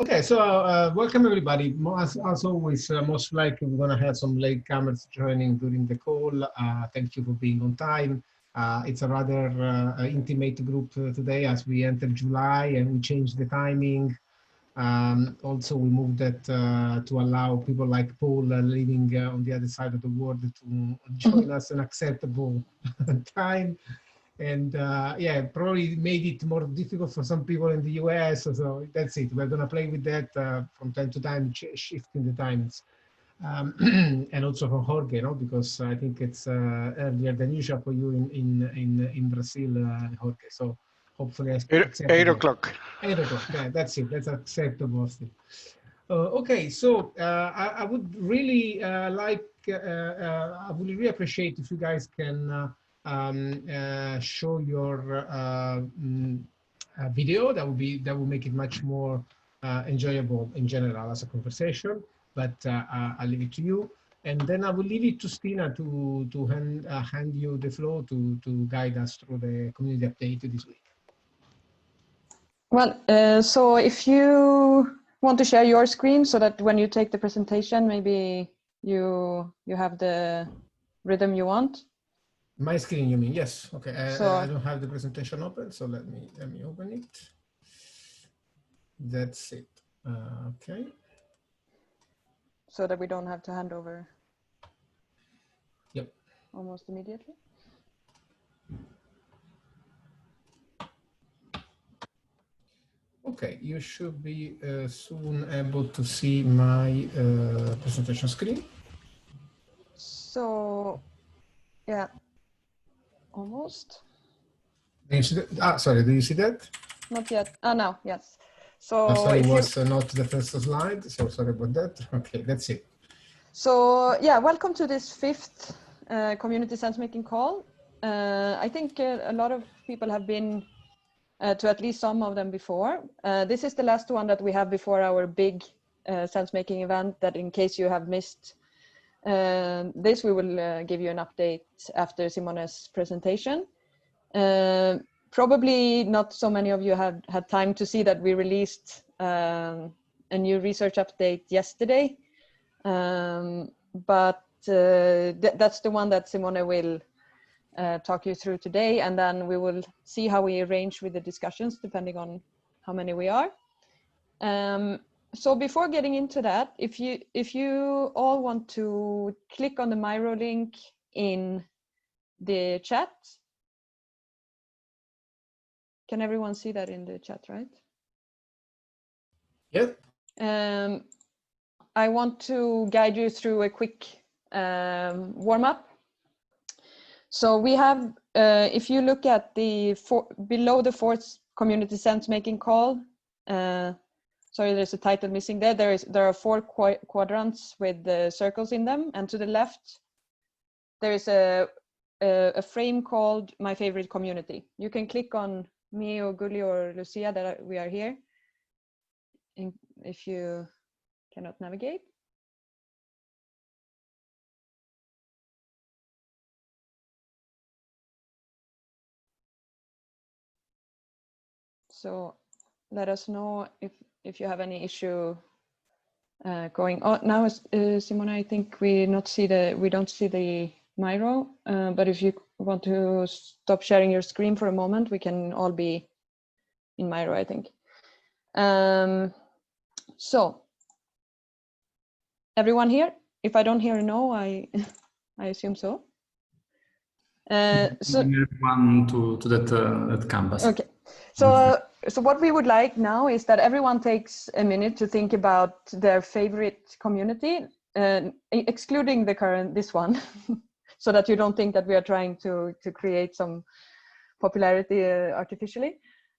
Okay, so welcome everybody. As always, most likely we're going to have some latecomers joining during the call. Thank you for being on time. It's a rather intimate group today as we enter July and we changed the timing. Also, we moved that to allow people like Paul living on the other side of the world to join us an acceptable time. And yeah, probably made it more difficult for some people in the US. So that's it. We're going to play with that from time to time, shifting the times. And also for Jorge, because I think it's earlier than usual for you in Brazil, Jorge. So hopefully I accept 8 o'clock. 8 o'clock. Yeah, that's it. That's acceptable still. Okay, so I would really I would really appreciate if you guys can show your video. That will make it much more enjoyable in general as a conversation. But I'll leave it to you, and then I will leave it to Stina to hand you the floor to guide us through the community update this week. Well, so if you want to share your screen so that when you take the presentation, maybe you have the rhythm you want. My screen, you mean? Yes. Okay. So I don't have the presentation open, so let me open it. That's it. Okay. So that we don't have to hand over. Yep. Almost immediately. Okay, you should be soon able to see my presentation screen. So, yeah, almost. Do you see that? Sorry, do you see that? Not yet. Now, yes. So Sorry, it was not the first slide, so sorry about that. Okay, that's it. So, yeah, welcome to this fifth community sense-making call. I think a lot of people have been to at least some of them before. This is the last one that we have before our big sense-making event, that in case you have missed this, we will give you an update after Simone's presentation. Probably not so many of you have had time to see that we released a new research update yesterday, but that's the one that Simone will talk you through today, and then we will see how we arrange with the discussions depending on how many we are. So before getting into that, if you all want to click on the Miro link in the chat. Can everyone see that in the chat, right? Yep. I want to guide you through a quick warm-up. So we have, if you look at the below the fourth community sense-making call, sorry, there's a title missing there. There are 4 quadrants with the circles in them, and to the left, there is a frame called My Favorite Community. You can click on me or Gulli or Lucia that we are here, if you cannot navigate. So let us know if you have any issue going on. Now, Simone, I think we don't see the Miro, but if you want to stop sharing your screen for a moment, we can all be in Miro, I think. So everyone here? If I don't hear no, I assume so. So everyone to that canvas. Okay. So what we would like now is that everyone takes a minute to think about their favorite community, excluding this one, so that you don't think that we are trying to create some popularity artificially.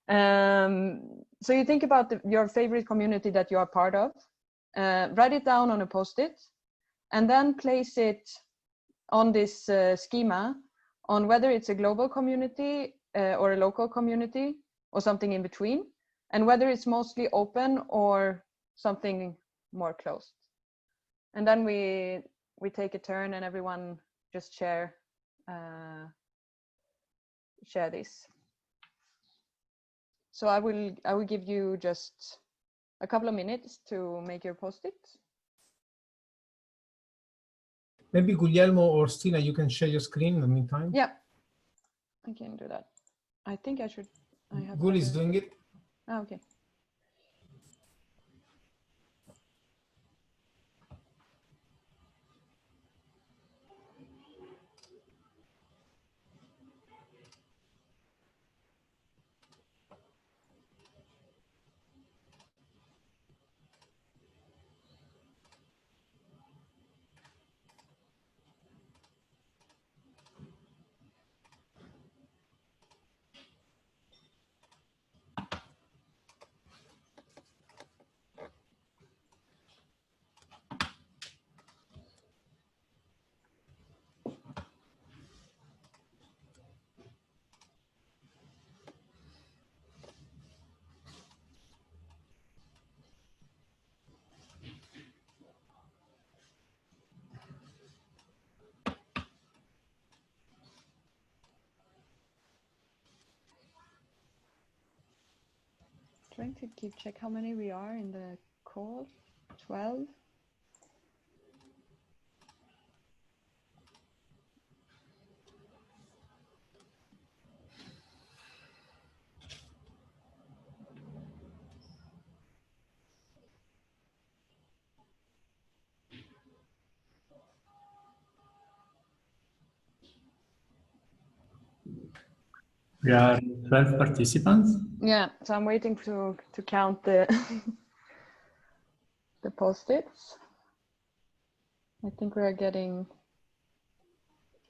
So you think about your favorite community that you are part of, write it down on a post-it, and then place it on this schema on whether it's a global community or a local community or something in between, and whether it's mostly open or something more closed. And then we take a turn and everyone just share this. So I will give you just a couple of minutes to make your post-its. Maybe Guglielmo or Stina, you can share your screen in the meantime. Yeah, I can do that. I think I should. I have. Gul is doing it. Ah, okay. Trying to keep check how many we are in the call. 12. We are 12 participants. Yeah, so I'm waiting to count the the post-its. I think we are getting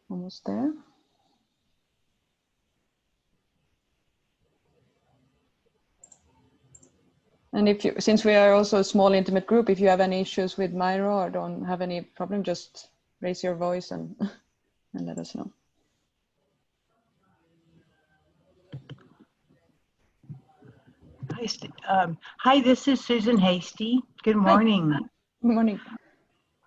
almost there. And if you, since we are also a small intimate group, if you have any issues with Miro or don't have any problem, just raise your voice and and let us know. Hi, this is Susan Hasty. Good morning. Good morning.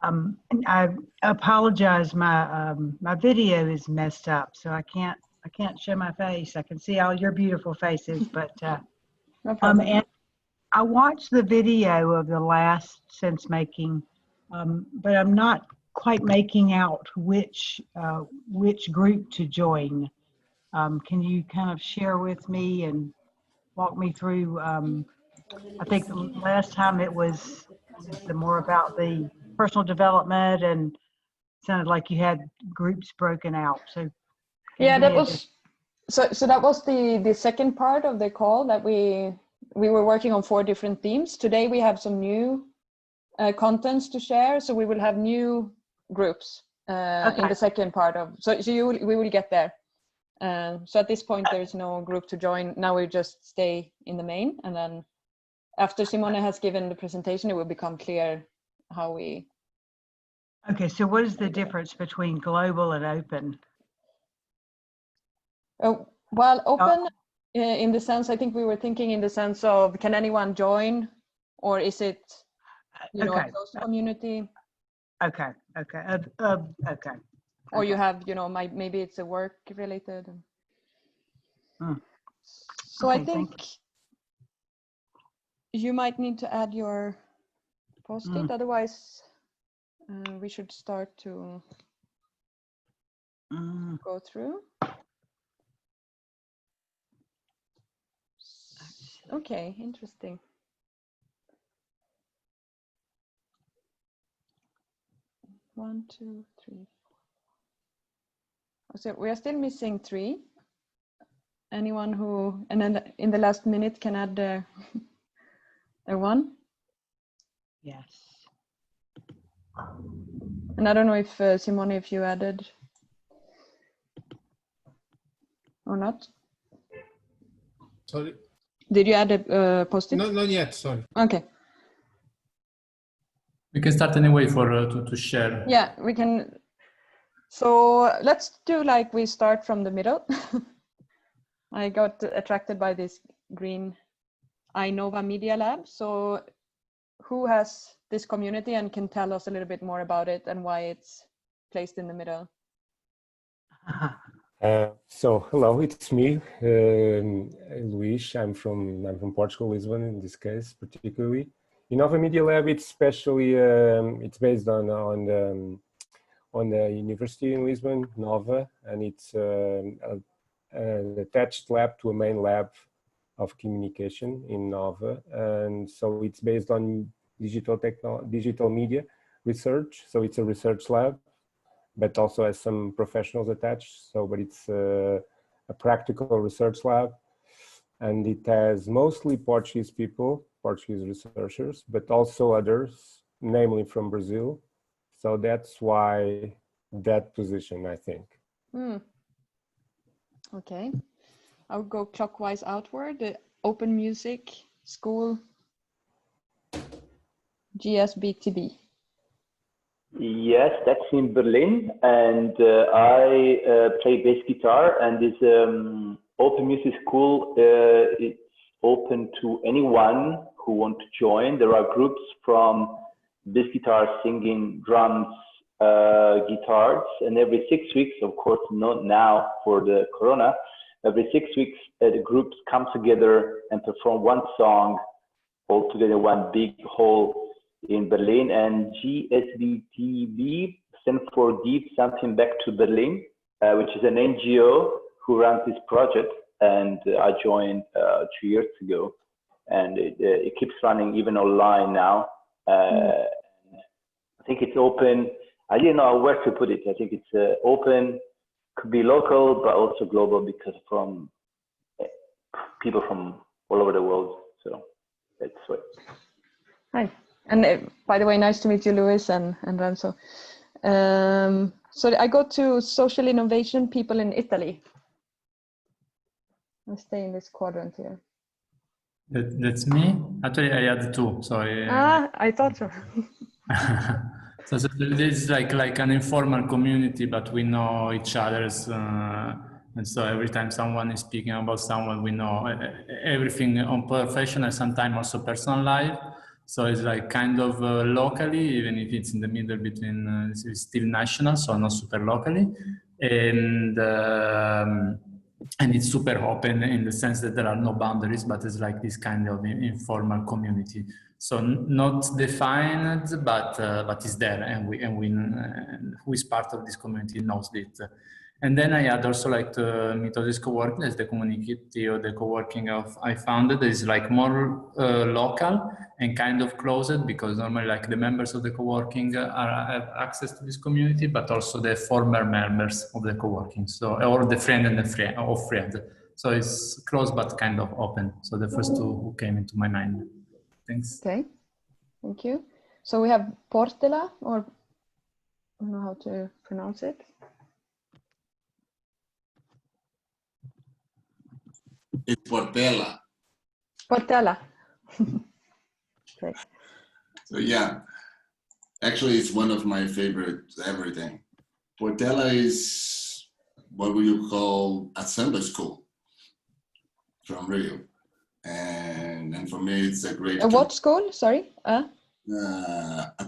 And I apologize. My video is messed up, so I can't show my face. I can see all your beautiful faces, but No problem. and I watched the video of the last sense making, but I'm not quite making out which group to join. Can you kind of share with me and walk me through? I think the last time it was more about the personal development, and it sounded like you had groups broken out. So Yeah, that was so that was the second part of the call that we were working on 4 different themes. Today we have some new contents to share, so we will have new groups Okay. in the second part of. So we will get there. So at this point there is no group to join. Now we just stay in the main, and then after Simone has given the presentation, it will become clear how we. Okay, so what is the difference between global and open? Oh, well, open in the sense, I think we were thinking in the sense of, can anyone join, or is it, you know, a closed community? Okay. Okay. Or you have, you know, maybe it's a work related. So Okay, I think you might need to add your post-it, otherwise we should start to go through. Okay, interesting. One, two, three. So we are still missing 3. Anyone who, and then in the last minute can add their one? Yes. And I don't know if Simone, if you added or not. Sorry. Did you add a post-it? No, not yet. Sorry. Okay. We can start anyway for to share. Yeah, we can. So let's do like we start from the middle. I got attracted by this green iNova Media Lab. So who has this community and can tell us a little bit more about it and why it's placed in the middle? So hello, it's me, Luís. I'm from Portugal, Lisbon in this case, particularly. Innova Media Lab, it's especially it's based on the university in Lisbon, Nova, and it's an attached lab to a main lab of communication in Nova, and so it's based on digital media research. So it's a research lab, but also has some professionals attached. So, but it's a practical research lab, and it has mostly Portuguese people, Portuguese researchers, but also others, namely from Brazil. So that's why that position, I think. Okay, I'll go clockwise outward. The Open Music School, GSBTB. Yes, that's in Berlin, and I play bass guitar. And this Open Music School, it's open to anyone who wants to join. There are groups from bass guitar, singing, drums, guitars, and every 6 weeks, of course, not now for the Corona. Every 6 weeks, the groups come together and perform one song all together, one big hall in Berlin. And GSBTB stands for Give Something Back to Berlin, which is an NGO who runs this project. And I joined 2 years ago, and it keeps running even online now. I think it's open. I didn't know where to put it. I think it's open, could be local, but also global, because from people from all over the world. So that's what. Hi. And by the way, nice to meet you, Luis and Renzo. So I go to social innovation people in Italy. I stay in this quadrant here. That's me. Actually, I had two. Sorry. I thought so. So this is like an informal community, but we know each other's. And so every time someone is speaking about someone, we know everything on professional, sometimes also personal life. So it's like kind of locally, even if it's in the middle between, it's still national, so not super locally. And it's super open in the sense that there are no boundaries, but it's like this kind of informal community. So not defined, but it's there, and who is part of this community knows it. And then I had also like the Mitosis co-working, as the community or the co-working I founded is like more local and kind of closed, because normally like the members of the co-working have access to this community, but also the former members of the co-working, so or the friend and the friend of friend. So it's closed but kind of open. So the first two who came into my mind. Thanks. Okay, thank you. So we have Portela, or I don't know how to pronounce it. It's Portela. Portela. Okay. So yeah, actually it's one of my favorite everything. Portela is what we call a samba school from Rio. And for me, it's a great... What school? Sorry? A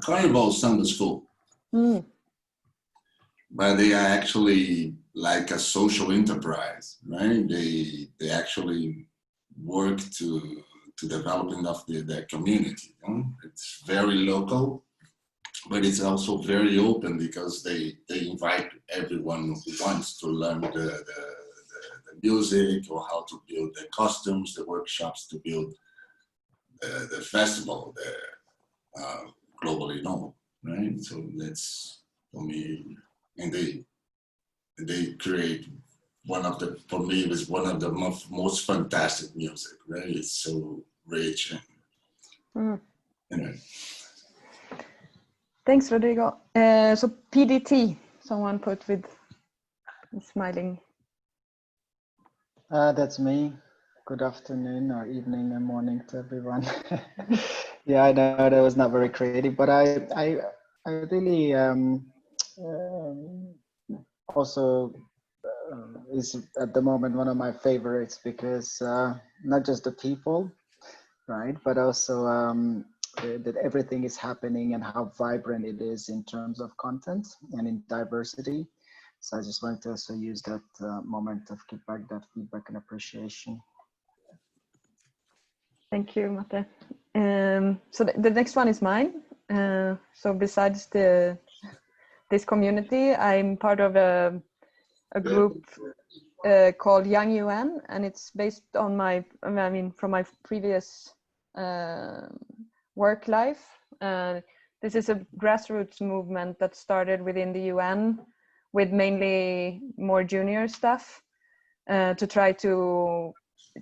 carnival samba school. Mm. But they are actually like a social enterprise, right? They actually work to developing of their community. You know? It's very local, but it's also very open, because they invite everyone who wants to learn the music, or how to build the costumes, the workshops to build the festival, globally known, right? So that's, for me, and they create one of the, for me, it was one of the most fantastic music, right? It's so rich and anyway. Thanks, Rodrigo. So PDT, someone put with smiling. That's me. Good afternoon or evening and morning to everyone. Yeah, I know that was not very creative, but I really also is at the moment one of my favorites, because not just the people, right, but also that everything is happening and how vibrant it is in terms of content and in diversity. So I just wanted to also use that moment of kickback, that feedback and appreciation. Thank you, Mate. So the next one is mine. So besides this community, I'm part of a group called Young UN, and it's based on from my previous work life. This is a grassroots movement that started within the UN with mainly more junior staff to try to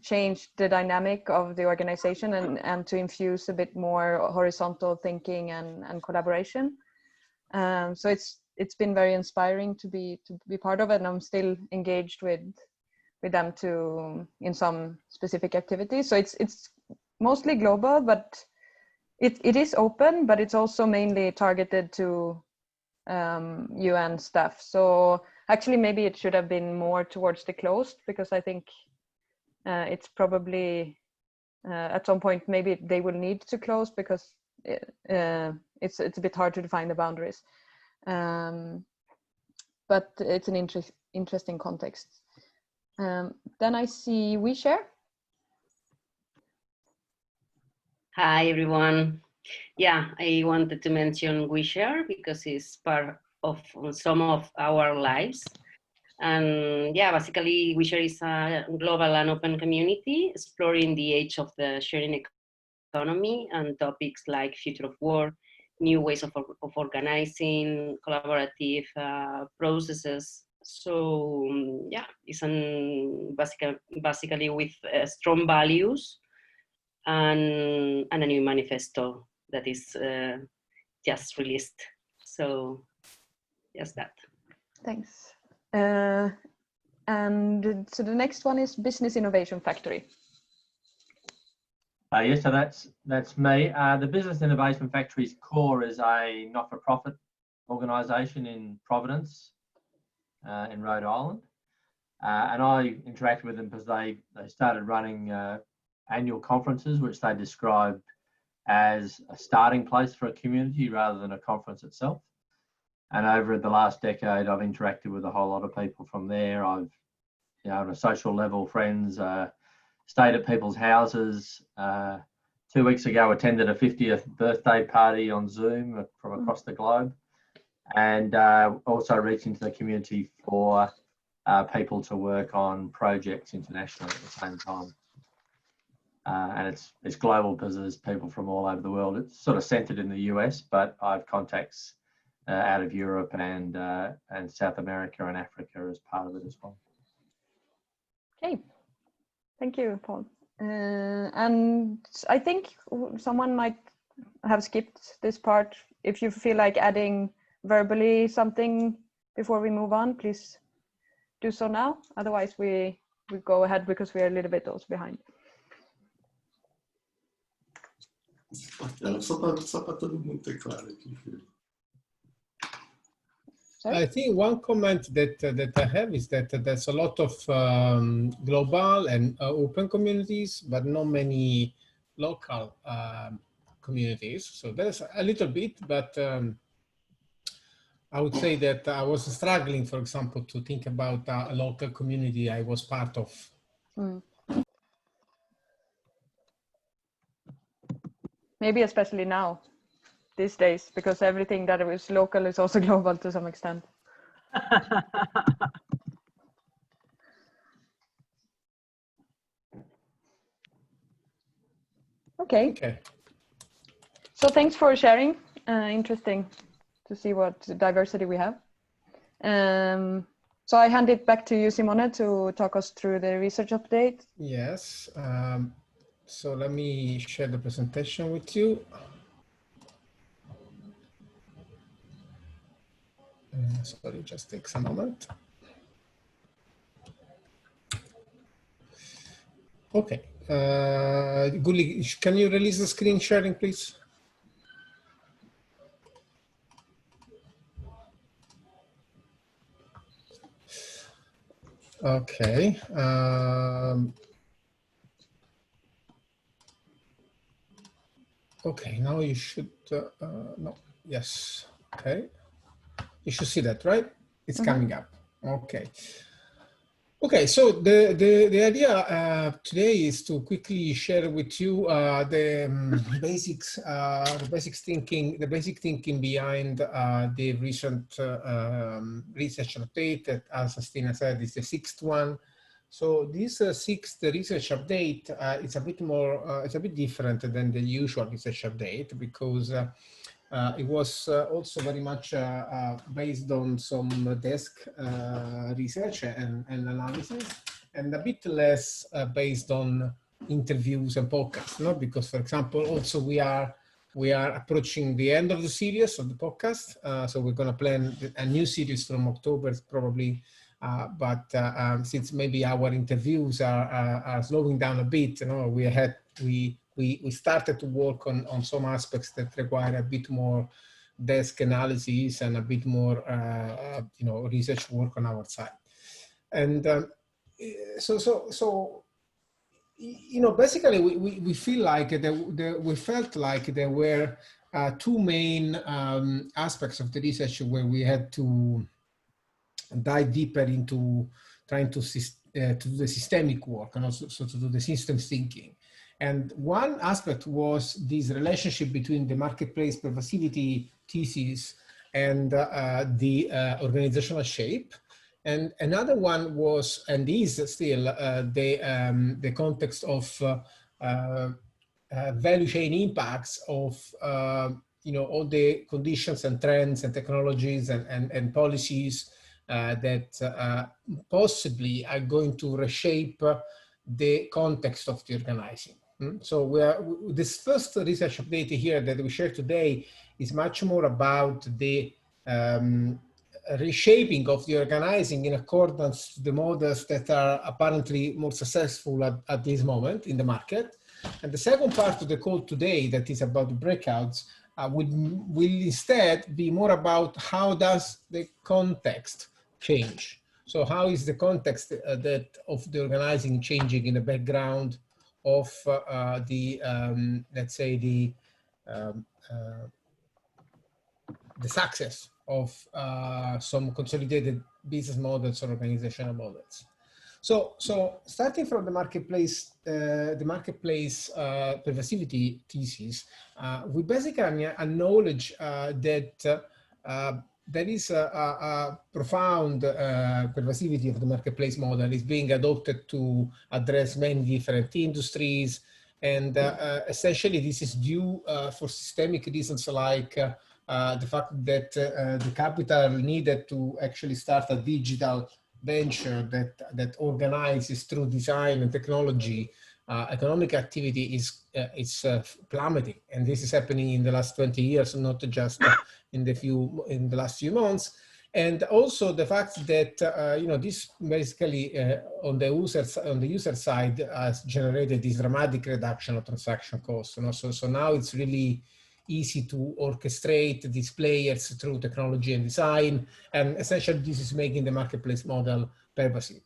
change the dynamic of the organization and to infuse a bit more horizontal thinking and collaboration. So it's been very inspiring to be part of it, and I'm still engaged with them in some specific activities. So it's mostly global, but it is open, but it's also mainly targeted to UN staff. So actually maybe it should have been more towards the closed, because I think it's probably at some point maybe they will need to close, because it's a bit hard to define the boundaries. But it's an interesting context. Then I see WeShare. Hi, everyone. Yeah, I wanted to mention WeShare because it's part of some of our lives. And yeah, basically WeShare is a global and open community exploring the age of the sharing economy and topics like future of work, new ways of organizing, collaborative processes. So yeah, it's basically with strong values and a new manifesto that is just released. So just that. Thanks. And so the next one is Business Innovation Factory. Yes, so that's me. The Business Innovation Factory's core is a not-for-profit organisation in Providence, in Rhode Island, and I interacted with them because they started running annual conferences, which they described as a starting place for a community rather than a conference itself. And over the last decade, I've interacted with a whole lot of people from there. I've, on a social level, friends, stayed at people's houses. 2 weeks ago, attended a 50th birthday party on Zoom from across the globe, and also reached into the community for people to work on projects internationally at the same time. And it's global because there's people from all over the world. It's sort of centered in the US, but I have contacts out of Europe and South America and Africa as part of it as well. Okay, thank you, Paul. And I think someone might have skipped this part. If you feel like adding verbally something before we move on, please do so now. Otherwise, we go ahead because we are a little bit also behind. Só para todo mundo ter claro aqui. I think one comment that I have is that there's a lot of global and open communities, but not many local communities. So there's a little bit, but I would say that I was struggling, for example, to think about a local community I was part of. Maybe especially now, these days, because everything that is local is also global to some extent. Okay. So thanks for sharing. Interesting to see what diversity we have. So I hand it back to you, Simone, to talk us through the research update. Yes. So let me share the presentation with you. Sorry, just takes a moment. Okay. Guli, can you release the screen sharing, please? Okay. Okay, now you should, no, yes, okay. You should see that, right? It's coming up. Okay. Okay, so the idea today is to quickly share with you the basic thinking behind the recent research update that, as Stina said, is the 6th one. So this 6th research update, it's a bit more, it's a bit different than the usual research update because it was also very much based on some desk research and analysis, and a bit less based on interviews and podcasts. No? Because, for example, also we are approaching the end of the series of the podcast, so we're going to plan a new series from October probably. But since maybe our interviews are slowing down a bit, you know, we started to work on some aspects that require a bit more desk analysis and a bit more you know, research work on our side. And so you know, basically we feel like we felt like there were two main aspects of the research where we had to dive deeper into trying to do the systemic work and also so to do the systems thinking. And one aspect was this relationship between the marketplace pervasivity thesis and the organizational shape. And another one was, and is still, the context of value chain impacts of you know, all the conditions and trends and technologies and policies that possibly are going to reshape the context of the organizing. So this first research update here that we share today is much more about the reshaping of the organizing in accordance to the models that are apparently more successful at this moment in the market. And the second part of the call today, that is about the breakouts, will instead be more about how does the context change. So how is the context that of the organizing changing in the background of let's say the success of some consolidated business models or organizational models. So starting from the marketplace pervasivity thesis, we basically acknowledge that there is a profound pervasivity of the marketplace model is being adopted to address many different industries, and essentially this is due for systemic reasons like the fact that the capital needed to actually start a digital venture that organizes through design and technology, economic activity is plummeting, and this is happening in the last 20 years, not just in the last few months. And also the fact that you know, this basically on the user side has generated this dramatic reduction of transaction costs. You know? So now it's really easy to orchestrate these players through technology and design, and essentially this is making the marketplace model pervasive.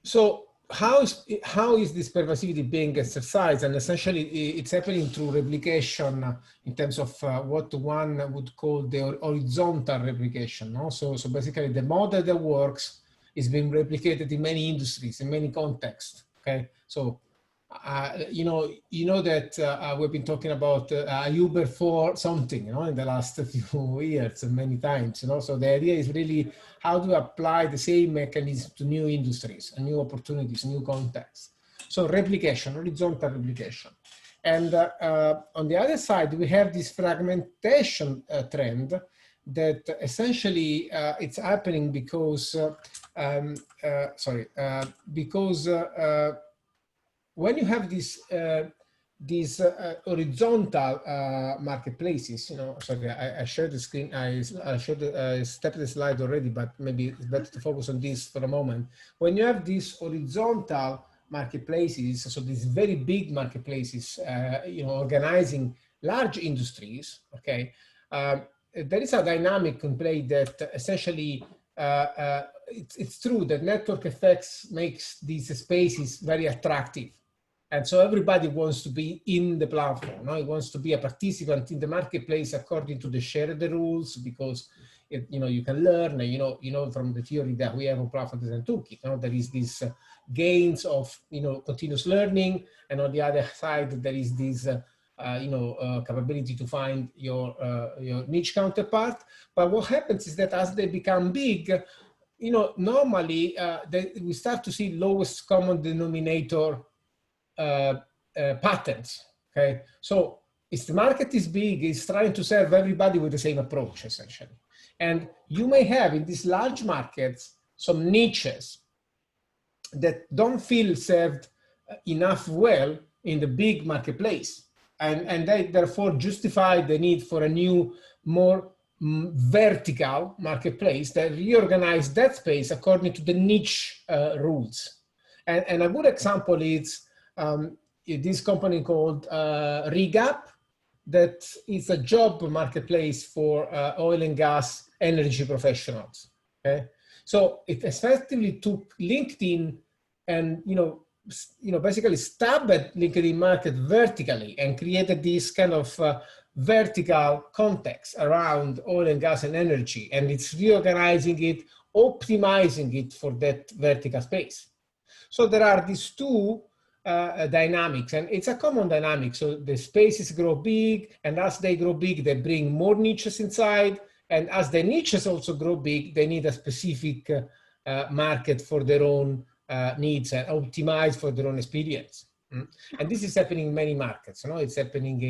So how is this pervasivity being exercised? And essentially it's happening through replication in terms of what one would call the horizontal replication. No? So basically the model that works is being replicated in many industries, in many contexts. Okay, so you know that we've been talking about Uber for something, you know, in the last few years many times, you know. So the idea is really how to apply the same mechanism to new industries and new opportunities, new contexts. So replication, horizontal replication. And on the other side, we have this fragmentation trend that essentially it's happening because when you have these horizontal marketplaces, you know, sorry, I shared the screen, I stepped the slide already, but maybe it's better to focus on this for a moment. When you have these horizontal marketplaces, so these very big marketplaces, you know, organizing large industries, okay, there is a dynamic in play that essentially it's true that network effects makes these spaces very attractive. And so everybody wants to be in the platform. No? It wants to be a participant in the marketplace according to the shared rules, because you can learn, you know from the theory that we have on platforms and toolkit, there is this gains of, continuous learning, and on the other side, there is this, capability to find your niche counterpart. But what happens is that as they become big, normally we start to see lowest common denominator patterns. Okay, so if the market is big, it's trying to serve everybody with the same approach, essentially. And you may have in these large markets some niches that don't feel served enough well in the big marketplace. And they therefore justify the need for a new, more vertical marketplace that reorganize that space according to the niche rules. And a good example is this company called Regap, that is a job marketplace for oil and gas energy professionals. Okay, so it effectively took LinkedIn and basically stabbed at LinkedIn market vertically and created this kind of vertical context around oil and gas and energy, and it's reorganizing it, optimizing it for that vertical space. So there are these two dynamics, and it's a common dynamic. So the spaces grow big, and as they grow big, they bring more niches inside. And as the niches also grow big, they need a specific market for their own needs and optimize for their own experience. And this is happening in many markets. It's happening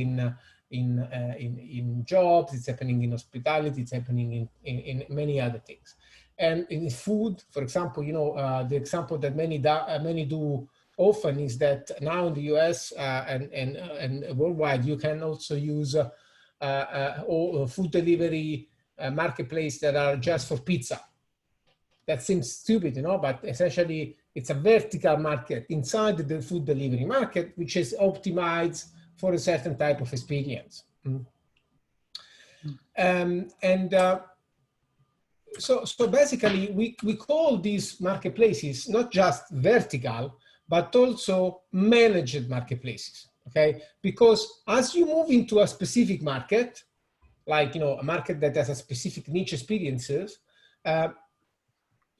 in jobs, it's happening in hospitality, it's happening in many other things. And in food, for example, the example that many do often is that now in the US and worldwide, you can also use food delivery marketplace that are just for pizza. That seems stupid, but essentially it's a vertical market inside the food delivery market, which is optimized for a certain type of experience. So basically we call these marketplaces not just vertical, but also managed marketplaces, okay? Because as you move into a specific market, like, a market that has a specific niche experiences,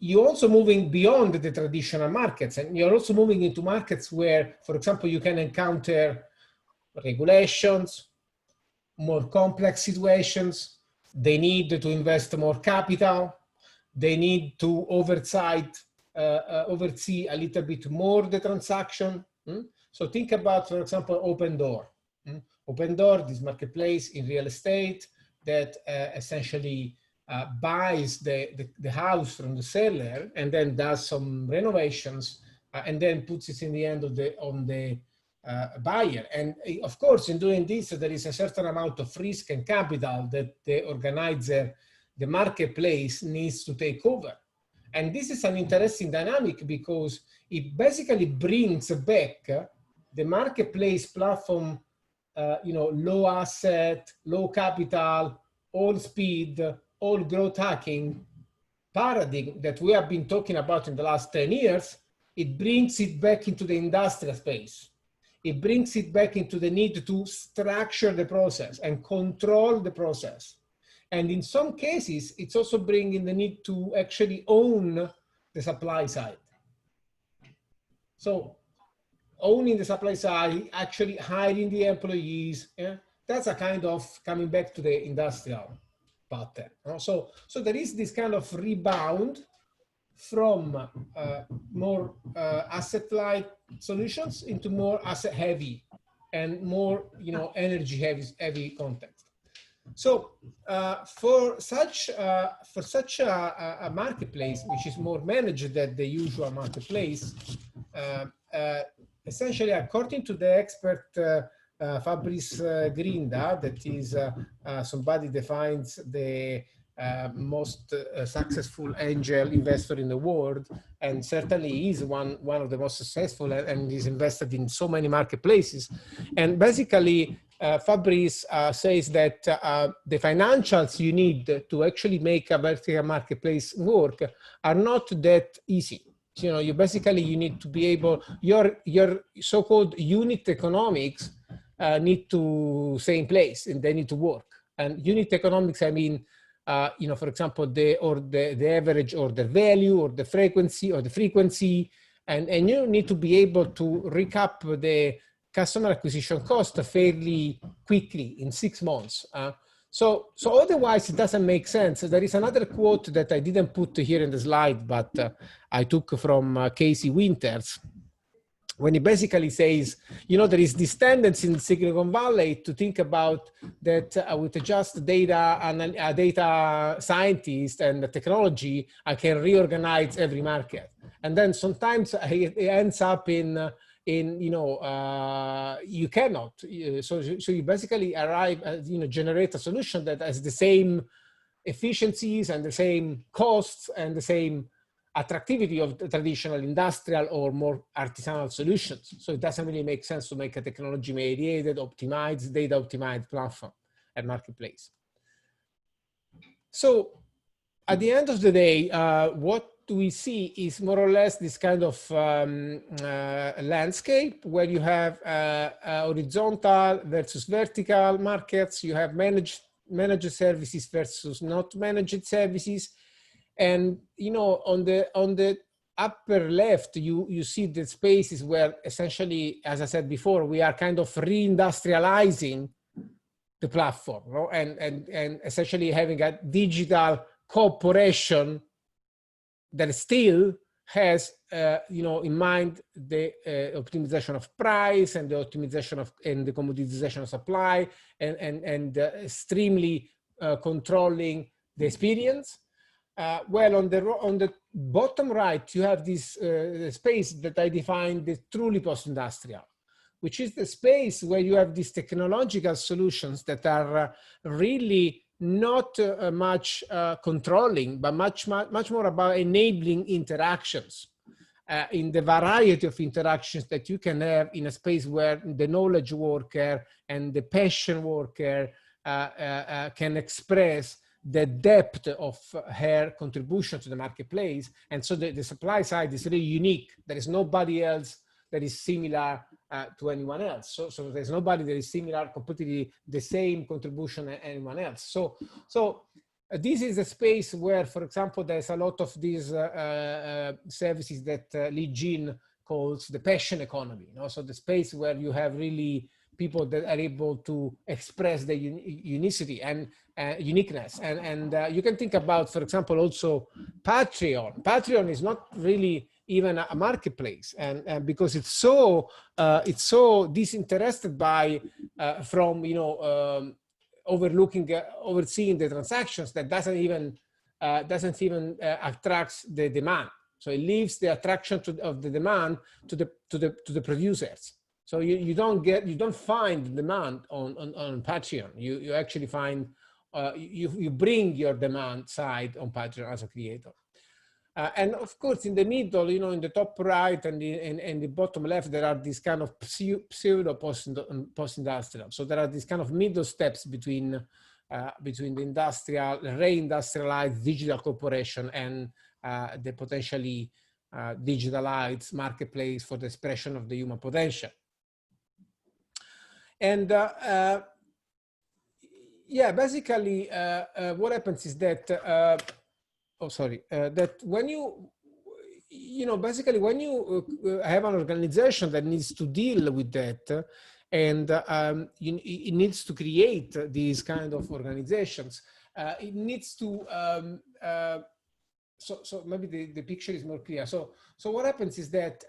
you're also moving beyond the traditional markets, and you're also moving into markets where, for example, you can encounter regulations, more complex situations. They need to invest more capital. They need to oversee a little bit more the transaction. So think about, for example, Open Door. Open Door, this marketplace in real estate that essentially buys the house from the seller and then does some renovations and then puts it in the end on the buyer. And of course, in doing this, there is a certain amount of risk and capital that the organizer, the marketplace, needs to take over. And this is an interesting dynamic because it basically brings back the marketplace platform, low asset, low capital, all speed, all growth hacking paradigm that we have been talking about in the last 10 years. It brings it back into the industrial space. It brings it back into the need to structure the process and control the process. And in some cases, it's also bringing the need to actually own the supply side. So owning the supply side, actually hiring the employees, that's a kind of coming back to the industrial pattern. So there is this kind of rebound from more asset-light solutions into more asset-heavy and more, energy-heavy context. So for such a marketplace, which is more managed than the usual marketplace, essentially, according to the expert Fabrice Grinda, that is somebody defines the most successful angel investor in the world, and certainly is one of the most successful, and is invested in so many marketplaces. And basically, Fabrice says that the financials you need to actually make a vertical marketplace work are not that easy. You basically, you need to be able, your so-called unit economics need to stay in place, and they need to work. And unit economics, I mean, you know, for example, the average order value or the frequency, and you need to be able to recap the customer acquisition cost fairly quickly in 6 months. So otherwise it doesn't make sense. There is another quote that I didn't put here in the slide, but I took from Casey Winters, when he basically says, you know, there is this tendency in Silicon Valley to think about that with just data and data scientist and the technology, I can reorganize every market. And then sometimes it ends up in you know, you cannot. So you basically arrive at, you know, generate a solution that has the same efficiencies and the same costs and the same attractivity of the traditional industrial or more artisanal solutions. So it doesn't really make sense to make a technology mediated, optimized, data optimized platform and marketplace. So at the end of the day, what we see is more or less this kind of landscape where you have horizontal versus vertical markets. You have managed services versus not managed services. And, you know, on the upper left, you see the spaces where essentially, as I said before, we are kind of reindustrializing the platform, no? and essentially having a digital corporation that still has, you know, in mind the optimization of price and the optimization of and the commoditization of supply and extremely controlling the experience. Well, on the bottom right, you have this space that I defined as truly post-industrial, which is the space where you have these technological solutions that are really not much controlling, but much more about enabling interactions in the variety of interactions that you can have in a space where the knowledge worker and the passion worker can express the depth of her contribution to the marketplace. And so the supply side is really unique. There is nobody else that is similar to anyone else. So there's nobody that is similar, completely the same contribution as anyone else. So this is a space where, for example, there's a lot of these services that Lee Jin calls the passion economy. You know? So the space where you have really people that are able to express the unicity and uniqueness. And you can think about, for example, also Patreon. Patreon is not really even a marketplace, and because it's so disinterested by from, you know, overseeing the transactions, that doesn't even attracts the demand. So it leaves the attraction of the demand to the producers. So you don't find demand on Patreon. You actually find you bring your demand side on Patreon as a creator. And of course, in the middle, you know, in the top right and in the bottom left, there are these kind of pseudo post-industrial. So there are these kind of middle steps between the industrial, reindustrialized digital corporation and the potentially digitalized marketplace for the expression of the human potential. And yeah, basically, what happens is that that when you know, basically when you have an organization that needs to deal with that, and it needs to create these kind of organizations, it needs to so maybe the picture is more clear. So what happens is that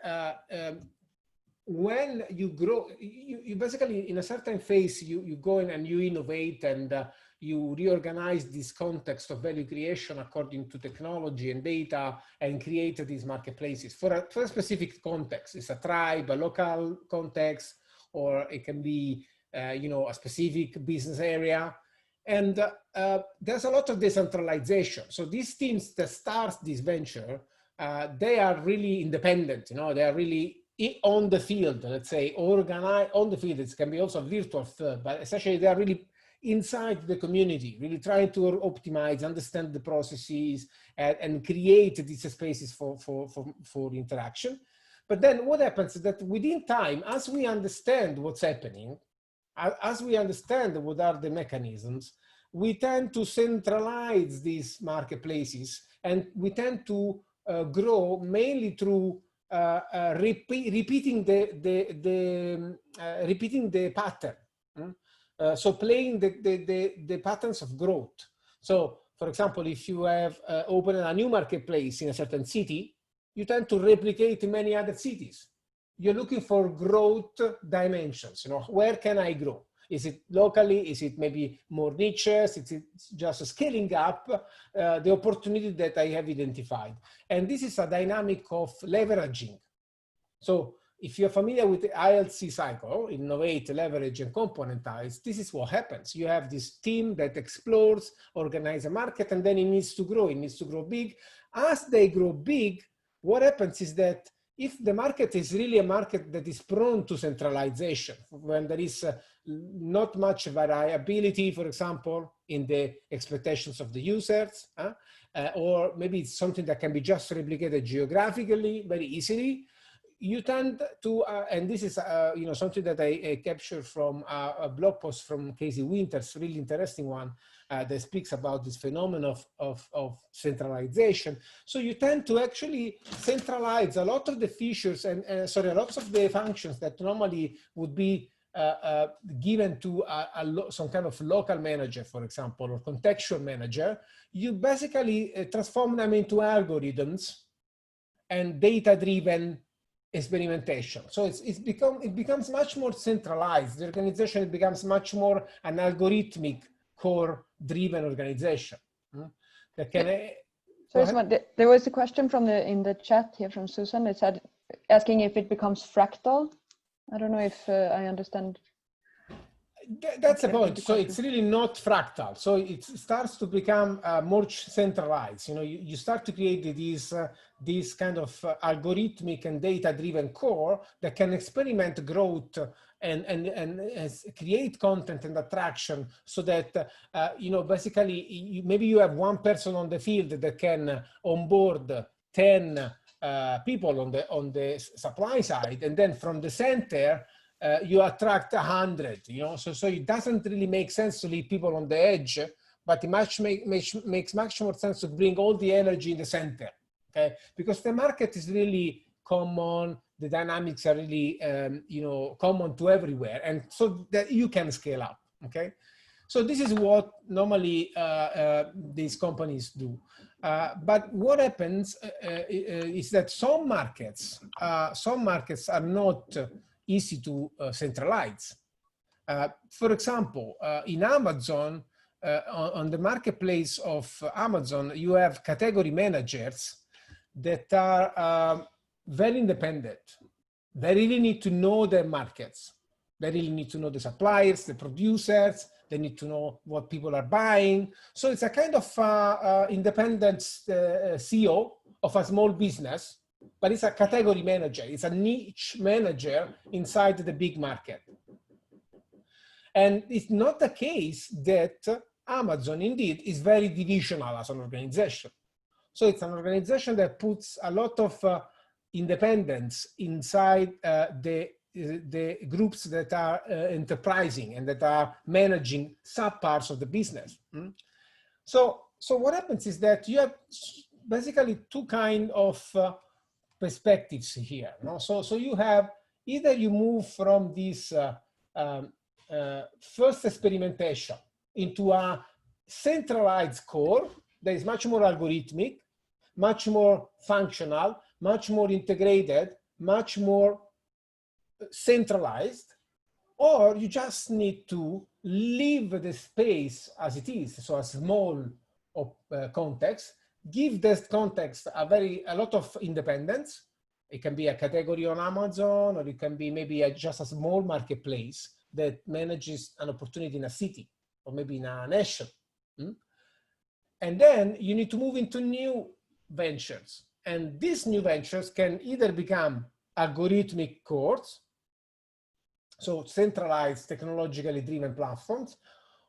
when you grow, you basically in a certain phase, you go in and you innovate and you reorganize this context of value creation according to technology and data and create these marketplaces for a specific context. It's a tribe, a local context, or it can be you know, a specific business area. And there's a lot of decentralization. So these teams that start this venture, they are really independent. You know, they are really on the field, let's say, organized on the field. It can be also a virtual third, but essentially they are really inside the community, really trying to optimize, understand the processes, and create these spaces for interaction. But then what happens is that within time, as we understand what's happening, as we understand what are the mechanisms, we tend to centralize these marketplaces, and we tend to grow mainly through repeating the pattern. So playing the patterns of growth. So, for example, if you have opened a new marketplace in a certain city, you tend to replicate in many other cities. You're looking for growth dimensions. You know, where can I grow? Is it locally? Is it maybe more niches? Is it just scaling up the opportunity that I have identified? And this is a dynamic of leveraging. So if you're familiar with the ILC cycle, innovate, leverage, and componentize, this is what happens. You have this team that explores, organize a market, and then it needs to grow. It needs to grow big. As they grow big, what happens is that if the market is really a market that is prone to centralization, when there is not much variability, for example, in the expectations of the users, or maybe it's something that can be just replicated geographically very easily, you tend to, and this is you know, something that I captured from a blog post from Casey Winters, really interesting one, that speaks about this phenomenon of centralization. So you tend to actually centralize a lot of the features and sorry, lots of the functions that normally would be given to some kind of local manager, for example, or contextual manager. You basically transform them into algorithms and data-driven experimentation. So it becomes much more centralized. The organization becomes much more an algorithmic core-driven organization. That can. So there was a question from in the chat here from Susan. It said asking if it becomes fractal. I don't know if I understand. That's the point. So it's really not fractal. So it starts to become more centralized. You know, you start to create these kind of algorithmic and data-driven core that can experiment growth and create content and attraction, so that you know, basically maybe you have one person on the field that can onboard 10 people on the supply side, and then from the center you attract 100. You know, so it doesn't really make sense to leave people on the edge, but it makes much more sense to bring all the energy in the center. Okay, because the market is really common, the dynamics are really you know, common to everywhere, and so that you can scale up. Okay, so this is what normally these companies do. But what happens is that some markets are not easy to centralize. For example, in Amazon, on the marketplace of Amazon, you have category managers that are very independent. They really need to know their markets. They really need to know the suppliers, the producers. They need to know what people are buying. So it's a kind of independent CEO of a small business, but it's a category manager. It's a niche manager inside the big market. And it's not the case that Amazon indeed is very divisional as an organization. So it's an organization that puts a lot of independence inside the groups that are enterprising and that are managing sub-parts of the business. So what happens is that you have basically two kinds of perspectives here. No? So you have either you move from this first experimentation into a centralized core that is much more algorithmic, much more functional, much more integrated, much more centralized, or you just need to leave the space as it is, so a small context, give this context a lot of independence. It can be a category on Amazon, or it can be maybe just a small marketplace that manages an opportunity in a city, or maybe in a nation. And then you need to move into new ventures. And these new ventures can either become algorithmic cores, so centralized, technologically driven platforms,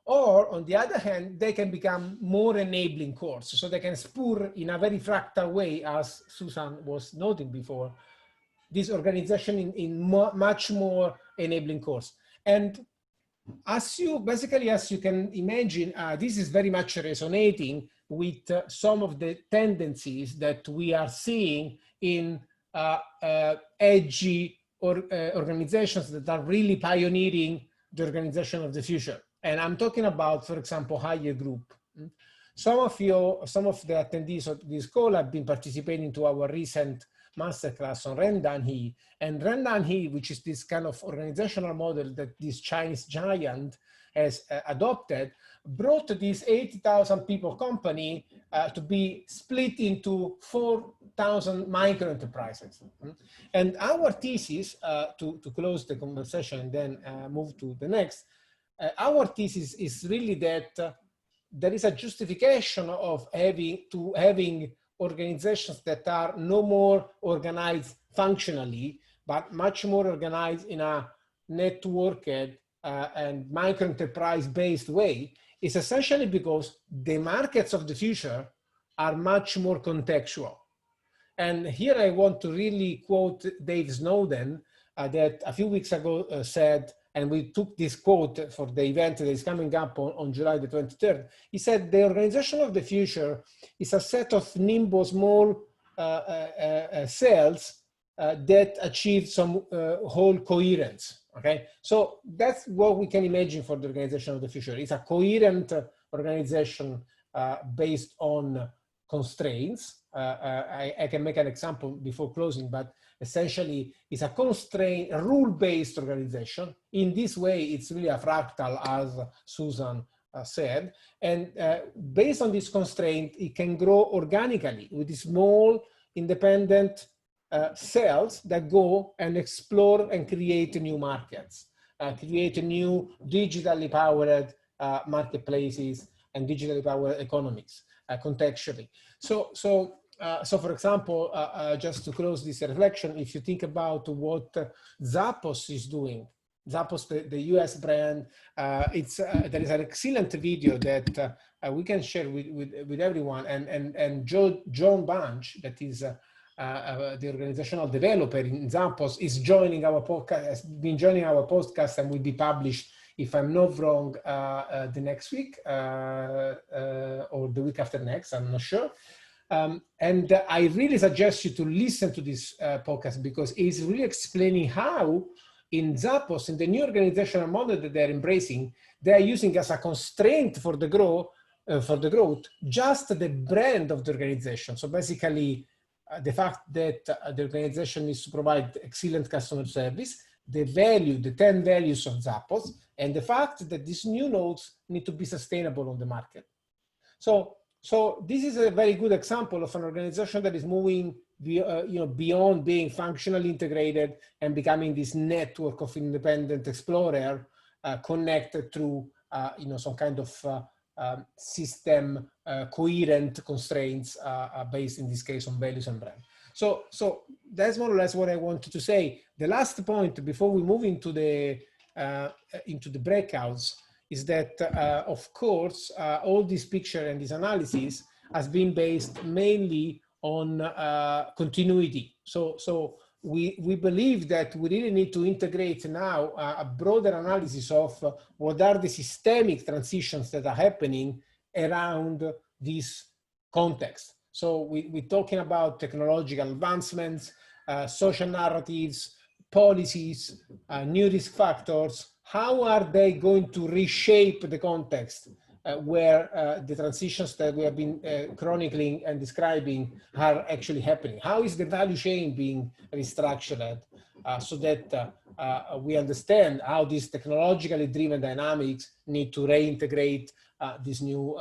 or on the other hand, they can become more enabling cores. So they can spur in a very fractal way, as Susan was noting before, this organization in much more enabling cores. And as you can imagine, this is very much resonating with some of the tendencies that we are seeing in edgy organizations that are really pioneering the organization of the future. And I'm talking about, for example, Higher Group. Some of the attendees of this call have been participating to our recent masterclass on Ren Dan He. And Ren Dan He, which is this kind of organizational model that this Chinese giant has adopted, brought this 80,000 people company to be split into 4,000 micro enterprises. And our thesis, to close the conversation and then move to the next, our thesis is really that there is a justification of having organizations that are no more organized functionally, but much more organized in a networked and micro enterprise based way, is essentially because the markets of the future are much more contextual. And here I want to really quote Dave Snowden that a few weeks ago said, and we took this quote for the event that is coming up on July the 23rd. He said, the organization of the future is a set of nimble, small cells that achieve some whole coherence, okay? So that's what we can imagine for the organization of the future. It's a coherent organization based on constraints. I can make an example before closing, but essentially it's a constraint, a rule-based organization. In this way, it's really a fractal, as Susan said. And based on this constraint, it can grow organically with these small, independent cells that go and explore and create new markets, create new digitally powered marketplaces and digitally powered economies contextually. So for example, just to close this reflection, if you think about what Zappos is doing, Zappos, the US brand, there is an excellent video that we can share with everyone. And John Bunch, that is the organizational developer in Zappos, is joining our podcast, has been joining our podcast, and will be published, if I'm not wrong, the next week or the week after next, I'm not sure. And I really suggest you to listen to this podcast, because it's really explaining how in Zappos, in the new organizational model that they're embracing, they are using as a constraint for the growth, just the brand of the organization. So basically, the fact that the organization needs to provide excellent customer service, the value, the 10 values of Zappos, and the fact that these new nodes need to be sustainable on the market. So this is a very good example of an organization that is moving beyond being functionally integrated and becoming this network of independent explorer connected through some kind of system coherent constraints based in this case on values and brand. So that's more or less what I wanted to say. The last point before we move into the breakouts is that, of course, all this picture and this analysis has been based mainly on continuity. So we believe that we really need to integrate now a broader analysis of what are the systemic transitions that are happening around this context. So we're talking about technological advancements, social narratives, policies, new risk factors. How are they going to reshape the context where the transitions that we have been chronicling and describing are actually happening? How is the value chain being restructured so that we understand how these technologically driven dynamics need to reintegrate this new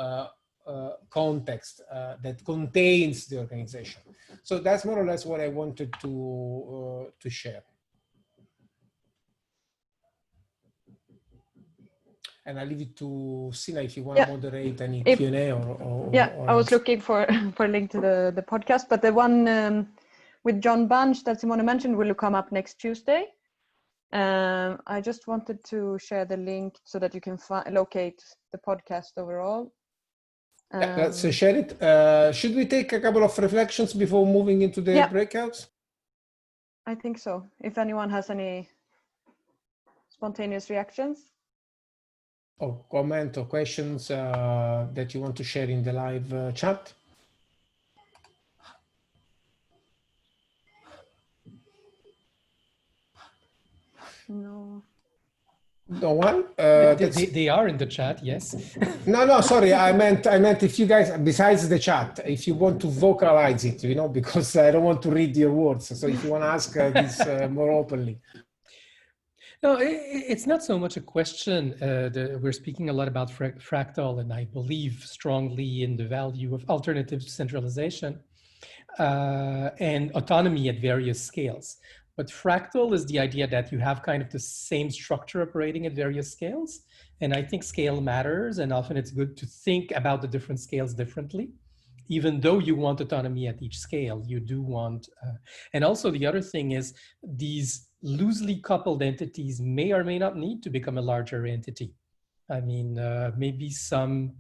context that contains the organization? So that's more or less what I wanted to share. And I leave it to Sina if you want to moderate any Q&A or I was looking for a link to the podcast, but the one with John Bunch that Simone mentioned will come up next Tuesday. I just wanted to share the link so that you can locate the podcast overall. Let's share it. Should we take a couple of reflections before moving into the breakouts? I think so. If anyone has any spontaneous reactions. or comment or questions that you want to share in the live chat? No. No one? They are in the chat, yes. No, sorry. I meant if you guys, besides the chat, if you want to vocalize it, you know, because I don't want to read your words. So if you want to ask this more openly. No, it's not so much a question. We're speaking a lot about fractal, and I believe strongly in the value of alternative centralization and autonomy at various scales. But fractal is the idea that you have kind of the same structure operating at various scales. And I think scale matters, and often it's good to think about the different scales differently. Even though you want autonomy at each scale, you do want, and also the other thing is these loosely coupled entities may or may not need to become a larger entity. I mean, maybe some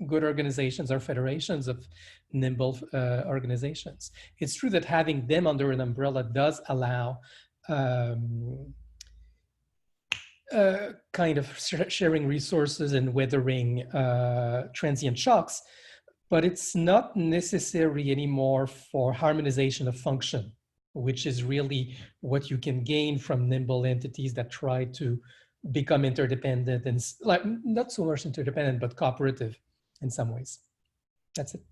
good organizations are federations of nimble organizations. It's true that having them under an umbrella does allow kind of sharing resources and weathering transient shocks, but it's not necessary anymore for harmonization of function, which is really what you can gain from nimble entities that try to become interdependent and like not so much interdependent, but cooperative in some ways. That's it.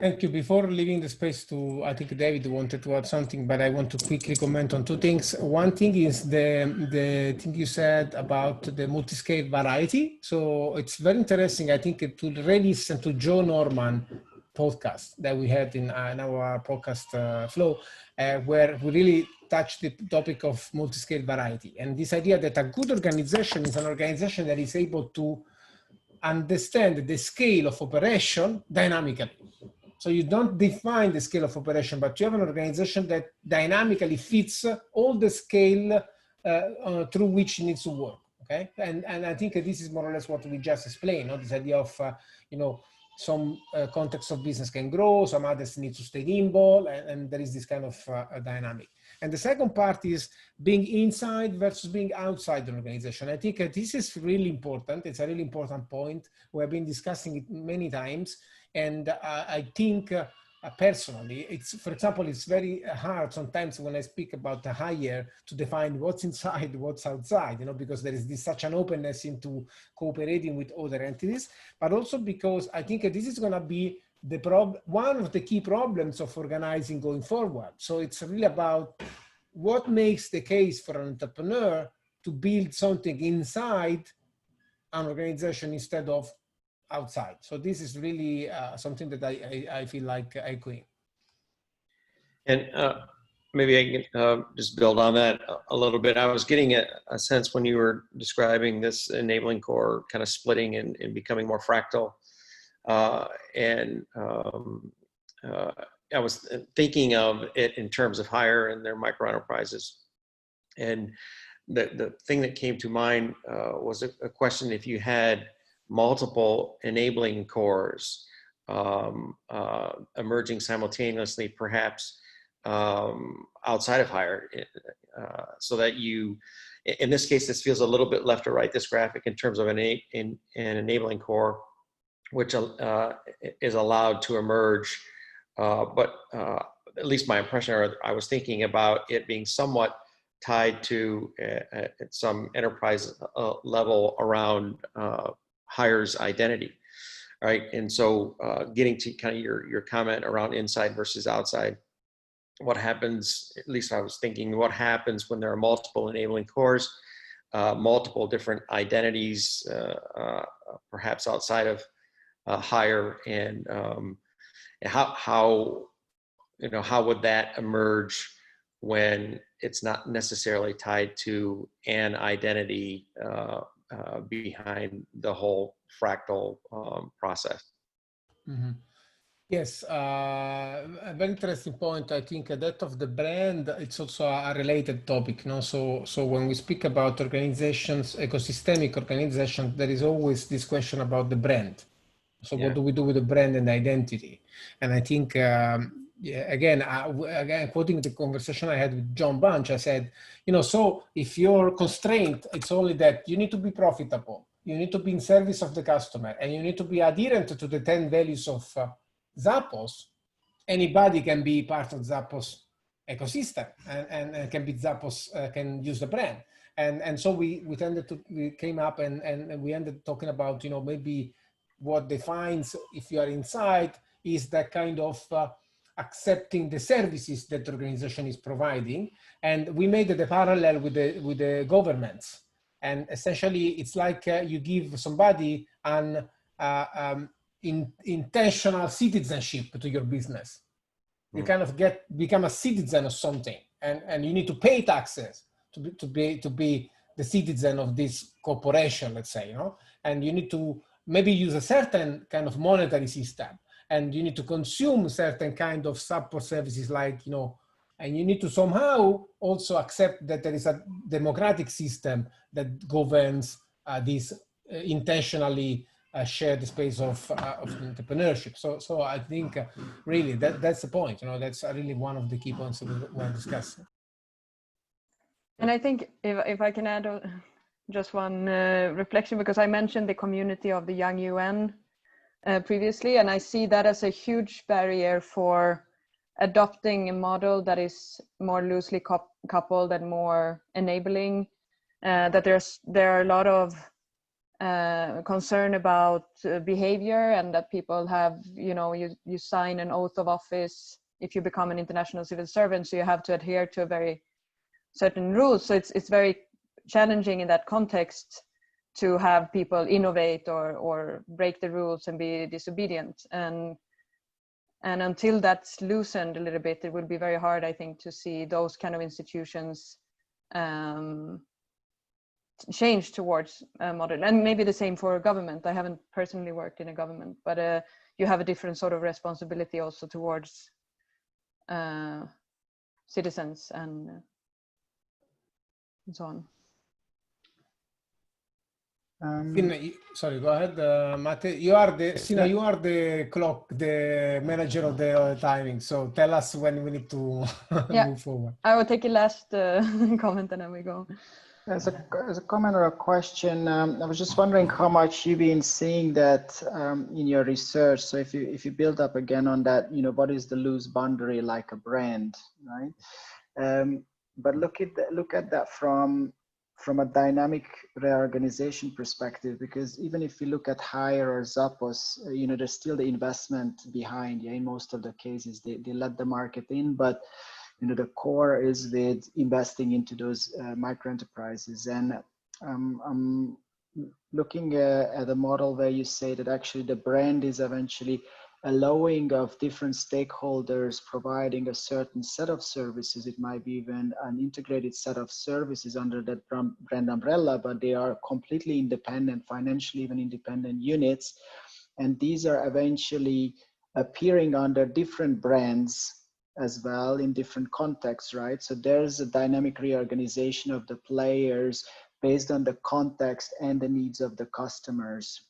Thank you. Before leaving the space to, I think David wanted to add something, but I want to quickly comment on two things. One thing is the thing you said about the multi-scale variety. So it's very interesting, I think, to really listen to Joe Norman podcast that we had in our podcast flow, where we really touched the topic of multi-scale variety. And this idea that a good organization is an organization that is able to understand the scale of operation dynamically. So you don't define the scale of operation, but you have an organization that dynamically fits all the scale through which it needs to work. Okay, and I think this is more or less what we just explained. No? This idea of some context of business can grow, some others need to stay nimble, and there is this kind of dynamic. And the second part is being inside versus being outside the organization. I think this is really important. It's a really important point. We have been discussing it many times. And I think personally, for example, it's very hard sometimes when I speak about the hire to define what's inside, what's outside, because there is such an openness into cooperating with other entities, but also because I think this is going to be one of the key problems of organizing going forward. So it's really about what makes the case for an entrepreneur to build something inside an organization instead of outside. So this is really something that I feel like echoing. And maybe I can just build on that a little bit. I was getting a sense when you were describing this enabling core kind of splitting and becoming more fractal. I was thinking of it in terms of hire and their micro enterprises. And the thing that came to mind was a question: if you had multiple enabling cores emerging simultaneously, perhaps outside of hire, so that you, in this case, this feels a little bit left or right, this graphic, in terms of an enabling core, which is allowed to emerge, but at least my impression, or I was thinking about it being somewhat tied to some enterprise level around hire's identity, right? And so getting to kind of your comment around inside versus outside, what happens, at least I was thinking, what happens when there are multiple enabling cores, multiple different identities, perhaps outside of hire, and how would that emerge when it's not necessarily tied to an identity behind the whole fractal process. Mm-hmm. Yes, a very interesting point. I think that of the brand, it's also a related topic. So when we speak about organizations, ecosystemic organizations, there is always this question about the brand. So what do we do with the brand and identity? And I think Yeah, again, quoting the conversation I had with John Bunch, I said, so if your constraint, it's only that you need to be profitable, you need to be in service of the customer, and you need to be adherent to the 10 values of Zappos, anybody can be part of Zappos ecosystem and can be Zappos, can use the brand. And so we came up and we ended talking about, maybe what defines if you are inside is that kind of accepting the services that the organization is providing. And we made the parallel with the governments. And essentially, it's like you give somebody an intentional citizenship to your business. You kind of become a citizen of something, and you need to pay taxes to be the citizen of this corporation, let's say, and you need to maybe use a certain kind of monetary system, and you need to consume certain kind of support services like, and you need to somehow also accept that there is a democratic system that governs this intentionally shared space of entrepreneurship. So I think really that's the point. That's really one of the key points that we're discussing. And I think if I can add just one reflection, because I mentioned the community of the Young UN previously, and I see that as a huge barrier for adopting a model that is more loosely coupled and more enabling. That there are a lot of concern about behavior, and that people have, you sign an oath of office if you become an international civil servant, so you have to adhere to a very certain rules. So it's very challenging in that context to have people innovate or break the rules and be disobedient. And until that's loosened a little bit, it will be very hard, I think, to see those kind of institutions change towards a model. And maybe the same for government. I haven't personally worked in a government, but you have a different sort of responsibility also towards citizens and so on. Sorry, go ahead, Mate. You are the manager of the timing. So tell us when we need to move forward. I will take a last comment and then we go. As a comment or a question, I was just wondering how much you've been seeing that in your research. So if you build up again on that, what is the loose boundary like a brand, right? But look at that from a dynamic reorganization perspective, because even if you look at Hire or Zappos, there's still the investment behind. In most of the cases, they let the market in, but the core is with investing into those micro enterprises. And I'm looking at a model where you say that actually the brand is eventually allowing of different stakeholders providing a certain set of services. It might be even an integrated set of services under that brand umbrella, but they are completely independent, financially even independent units. And these are eventually appearing under different brands as well in different contexts, right? So there's a dynamic reorganization of the players based on the context and the needs of the customers.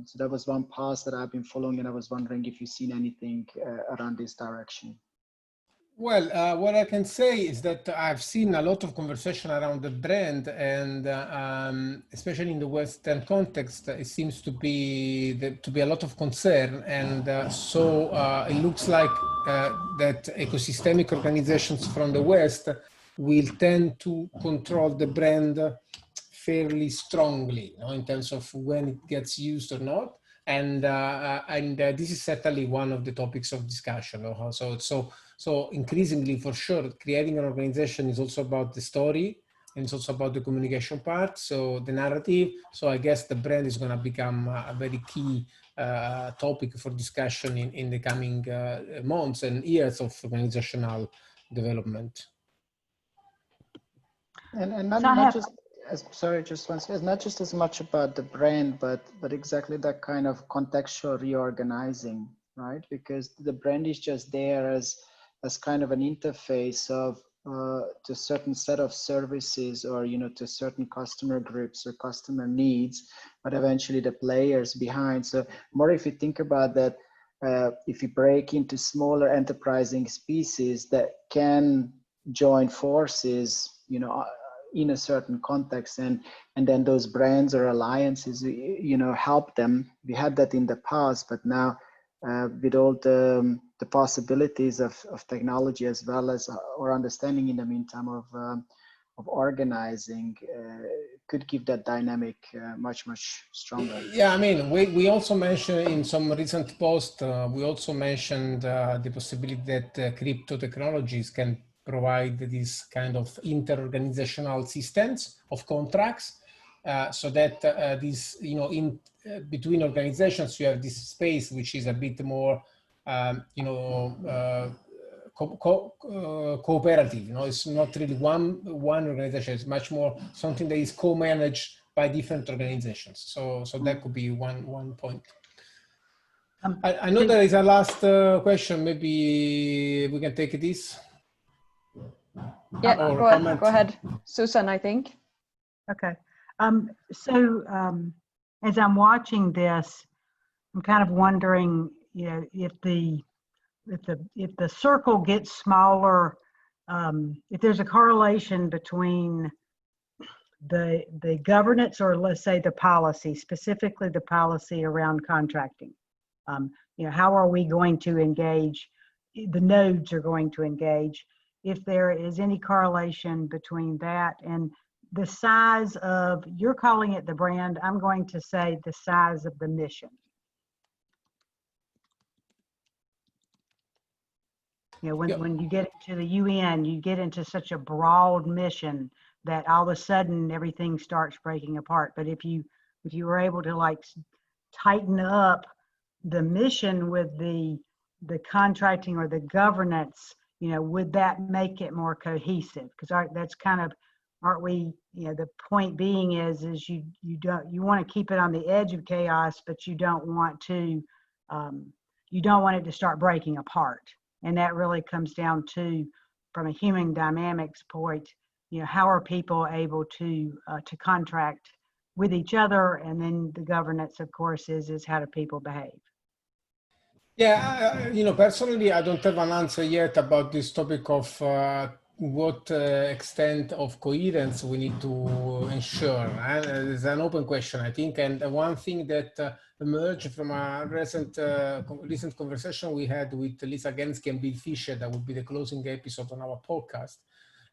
So that was one path that I've been following, and I was wondering if you've seen anything around this direction. Well, what I can say is that I've seen a lot of conversation around the brand, and especially in the Western context, it seems to be a lot of concern, and so it looks like that ecosystemic organizations from the West will tend to control the brand fairly strongly, in terms of when it gets used or not. And this is certainly one of the topics of discussion. So increasingly, for sure, creating an organization is also about the story, and it's also about the communication part, so the narrative. So I guess the brand is going to become a very key topic for discussion in the coming months and years of organizational development. And not just, sorry, just one second, not just as much about the brand, but exactly that kind of contextual reorganizing, right? Because the brand is just there as kind of an interface of to a certain set of services, or to certain customer groups or customer needs, but eventually the players behind. So more if you think about that, if you break into smaller enterprising species that can join forces, you know, in a certain context, and then those brands or alliances, you know, help them. We had that in the past, but now with all the possibilities of technology, as well as our understanding in the meantime of organizing, could give that dynamic much stronger. Yeah, I mean, we also mentioned in some recent post, we also mentioned the possibility that crypto technologies can provide these kind of inter-organizational systems of contracts, so that these, you know, in between organizations, you have this space which is a bit more, you know, cooperative. You know, it's not really one organization. It's much more something that is co-managed by different organizations. So that could be one point. I know there is a last question. Maybe we can take this. Yeah, go ahead, Susan, I think. Okay. As I'm watching this, I'm kind of wondering, you know, if the circle gets smaller, if there's a correlation between the governance, or let's say the policy, specifically the policy around contracting. You know, how are we going to engage? The nodes are going to engage. If there is any correlation between that and the size of, you're calling it the brand, I'm going to say the size of the mission. You know, when you get to the UN, you get into such a broad mission that all of a sudden everything starts breaking apart. But if you were able to like tighten up the mission with the contracting or the governance, you know, would that make it more cohesive? Because that's kind of, aren't we, you know, the point being is you want to keep it on the edge of chaos, but you don't want it to start breaking apart. And that really comes down to, from a human dynamics point, you know, how are people able to contract with each other? And then the governance, of course, is how do people behave? Yeah, you know, personally, I don't have an answer yet about this topic of what extent of coherence we need to ensure. And it's an open question, I think. And one thing that emerged from a recent conversation we had with Lisa Gensky and Bill Fisher, that would be the closing episode on our podcast,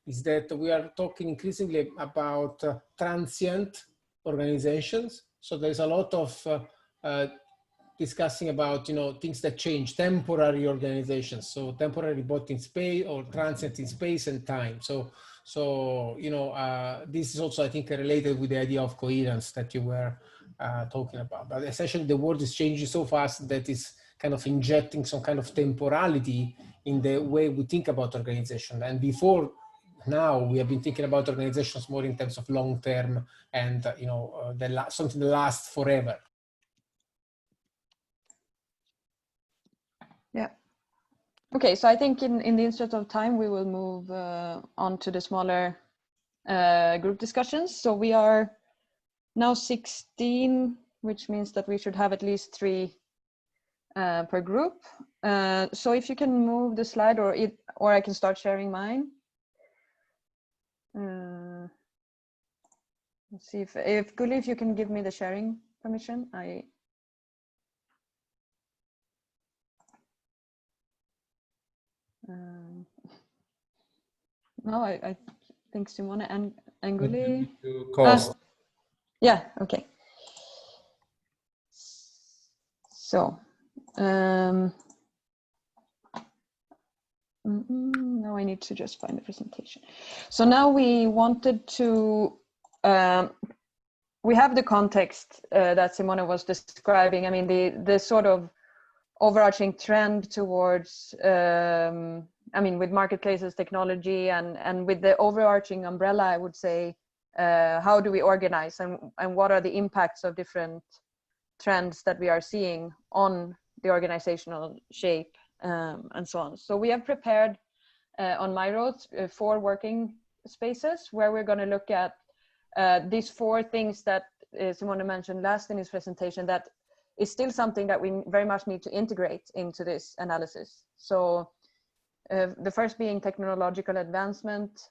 is that we are talking increasingly about transient organizations. So there's a lot of discussing about, you know, things that change, temporary organizations. So temporary both in space or transient in space and time. So you know, this is also, I think, related with the idea of coherence that you were talking about. But essentially the world is changing so fast that it's kind of injecting some kind of temporality in the way we think about organization. And before now, we have been thinking about organizations more in terms of long-term and, you know, something that lasts forever. Yeah. Okay, so I think in the interest of time, we will move on to the smaller group discussions. So we are now 16, which means that we should have at least 3 per group. So if you can move the slide, or I can start sharing mine. Let's see if Guli, if you can give me the sharing permission. No, I think Simone and Guli. Yeah, okay. So, now I need to just find the presentation. So now we wanted to, we have the context that Simone was describing. I mean, the sort of overarching trend towards, I mean, with marketplaces, technology, and with the overarching umbrella, I would say, how do we organize, and what are the impacts of different trends that we are seeing on the organizational shape, and so on. So we have prepared on MyRoads 4 working spaces where we're going to look at these 4 things that Simone mentioned last in his presentation that is still something that we very much need to integrate into this analysis. So the first being technological advancement,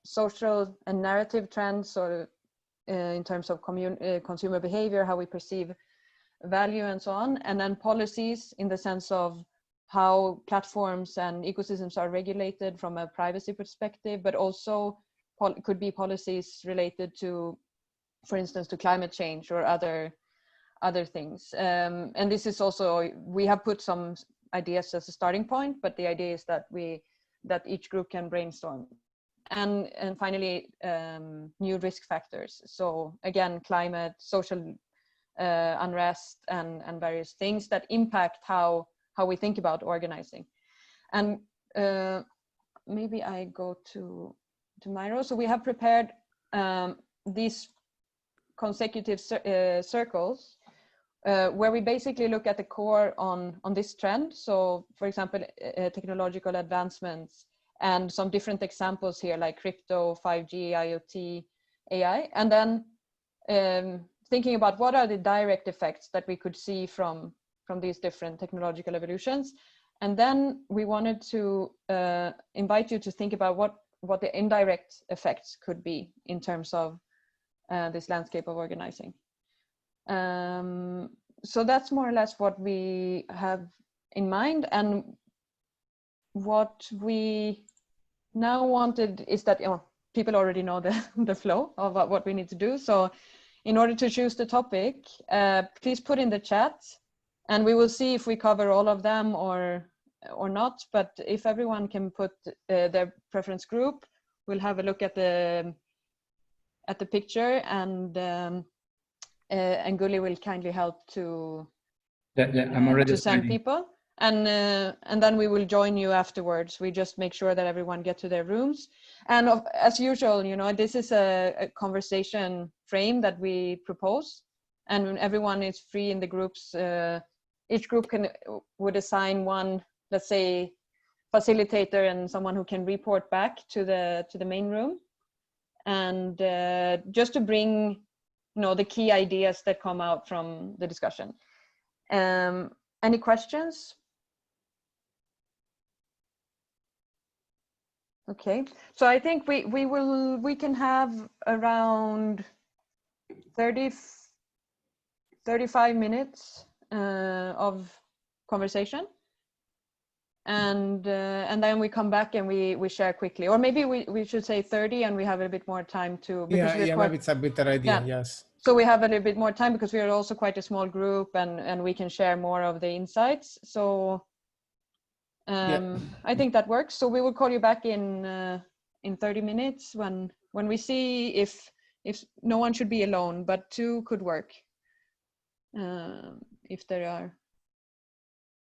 social and narrative trends, or in terms of consumer behavior, how we perceive value and so on, and then policies in the sense of how platforms and ecosystems are regulated from a privacy perspective, but also could be policies related to, for instance, to climate change or other things. And this is also, we have put some ideas as a starting point, but the idea is that each group can brainstorm. And finally, new risk factors. So again, climate, social unrest, and various things that impact how we think about organizing. And maybe I go to my row. So we have prepared these consecutive circles where we basically look at the core on this trend. So for example, technological advancements and some different examples here like crypto, 5G, IoT, AI, and then thinking about what are the direct effects that we could see from these different technological evolutions. And then we wanted to invite you to think about what the indirect effects could be in terms of this landscape of organizing. So that's more or less what we have in mind. And what we now wanted is that people already know the flow of what we need to do. So in order to choose the topic, please put in the chat, and we will see if we cover all of them or not. But if everyone can put their preference group, we'll have a look at the picture, and Gulli will kindly help to I'm already to send people, and then we will join you afterwards. We just make sure that everyone get to their rooms, and as usual, this is a conversation frame that we propose, and everyone is free in the groups. Each group would assign one, let's say, facilitator and someone who can report back to the main room, and just to bring the key ideas that come out from the discussion. Any questions? Okay, so I think we can have around 35 minutes of conversation, and then we come back and we share quickly, or maybe we should say 30, and we have a bit more time to, because maybe it's a better idea. Yeah. Yes. So we have a little bit more time because we are also quite a small group, and we can share more of the insights. So I think that works. So we will call you back in 30 minutes when we see if no one should be alone, but 2 could work. If there are.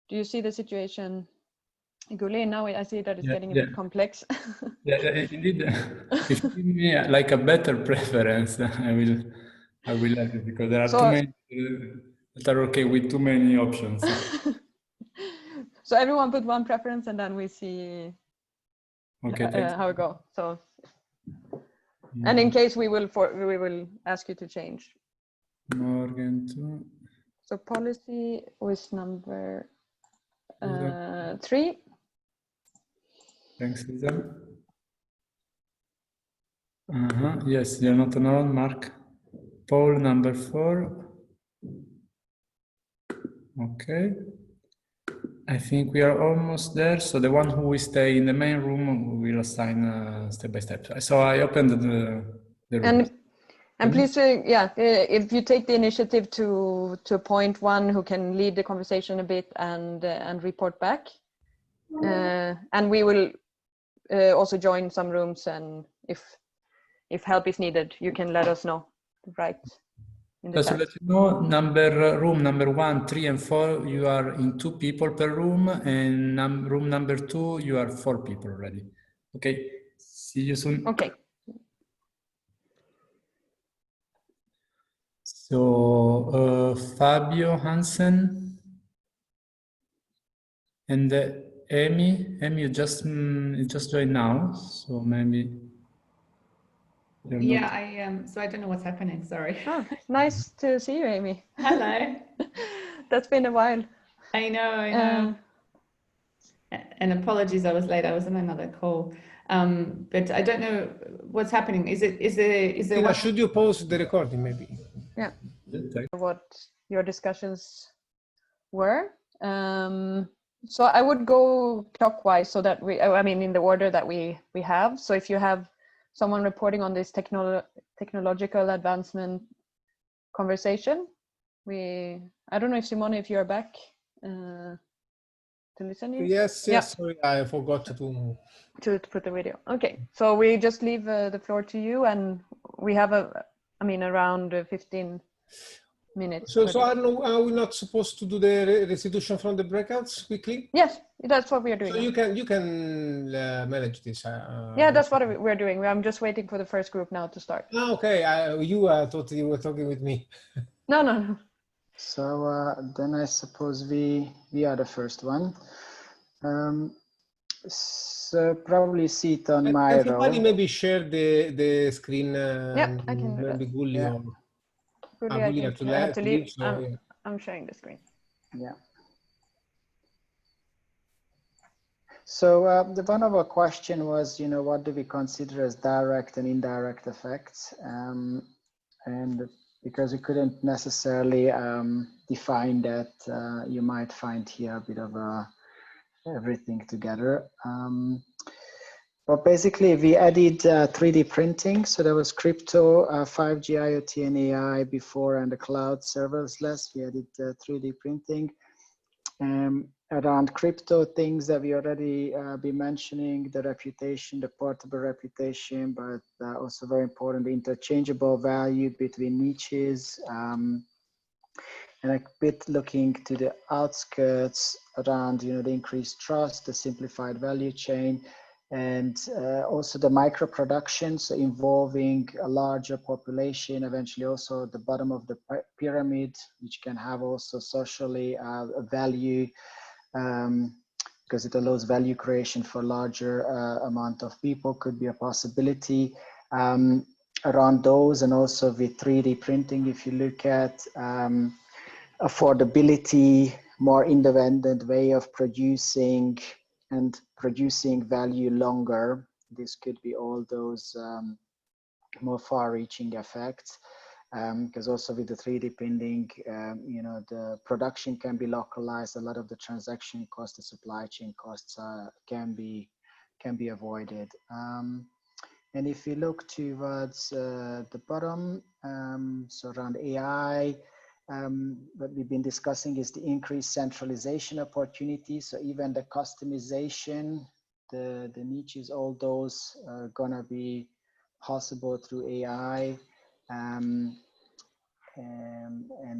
Do you see the situation, Gulli? Now I see that it's getting a bit complex. Indeed. If you give me like a better preference, I will like it, because there are too many that are okay with too many options. So everyone put one preference, and then we see how it goes. So, and in case we will ask you to change. Morgan too. So policy was number 3. Thanks, Lisa. Yes, you're not alone, Mark. Paul, number 4. Okay. I think we are almost there. So the one who will stay in the main room, we will assign step by step. So I opened the room. And please, if you take the initiative to appoint one who can lead the conversation a bit and report back, and we will also join some rooms, and if help is needed, you can let us know. Right. Just to let you know, room number 1, 3, and 4, you are in 2 people per room, and room number 2, you are 4 people already. Okay. See you soon. Okay. So Fabio Hansen and Amy, you just joined now, so maybe. Yeah, I am. So I don't know what's happening. Sorry. Oh, nice to see you, Amy. Hello. That's been a while. I know. And apologies, I was late. I was on another call. But I don't know what's happening. Is there one? Should you pause the recording maybe? Yeah. What your discussions were. So I would go clockwise so that I mean, in the order that we have. So if you have someone reporting on this technological advancement conversation, I don't know if Simone, if you're back to listen here. Yes, Yeah. sorry, I forgot to put the video. Okay, so we just leave the floor to you, and we have around 15 minutes. So are we not supposed to do the restitution from the breakouts quickly? Yes, that's what we are doing. So you can manage this. Yeah, that's what we're doing. I'm just waiting for the first group now to start. Oh, okay, you thought you were talking with me. No. So then I suppose we are the first one. So probably see it on my row. Everybody maybe share the screen. Yeah, I can do maybe that. Gulli Yeah. or Gulli, I think I have to leave. So, yeah. I'm sharing the screen. Yeah. So one of our question was, what do we consider as direct and indirect effects? And because we couldn't necessarily define that, you might find here a bit of everything together. But basically, we added 3D printing. So there was crypto, 5G, IoT, and AI before, and the cloud serverless. We added 3D printing. Around crypto, things that we already been mentioning, the reputation, the portable reputation, but also very important, the interchangeable value between niches, and a bit looking to the outskirts around, the increased trust, the simplified value chain, and also the micro production, so involving a larger population, eventually also at the bottom of the pyramid, which can have also socially a value, because it allows value creation for larger amount of people, could be a possibility around those. And also with 3D printing, if you look at affordability, more independent way of producing and producing value longer, this could be all those more far-reaching effects. Because also with the 3D printing, the production can be localized. A lot of the transaction costs, the supply chain costs can be avoided. And if you look towards the bottom, so around AI, what we've been discussing is the increased centralization opportunity. So even the customization, the niches, all those are gonna be possible through AI. And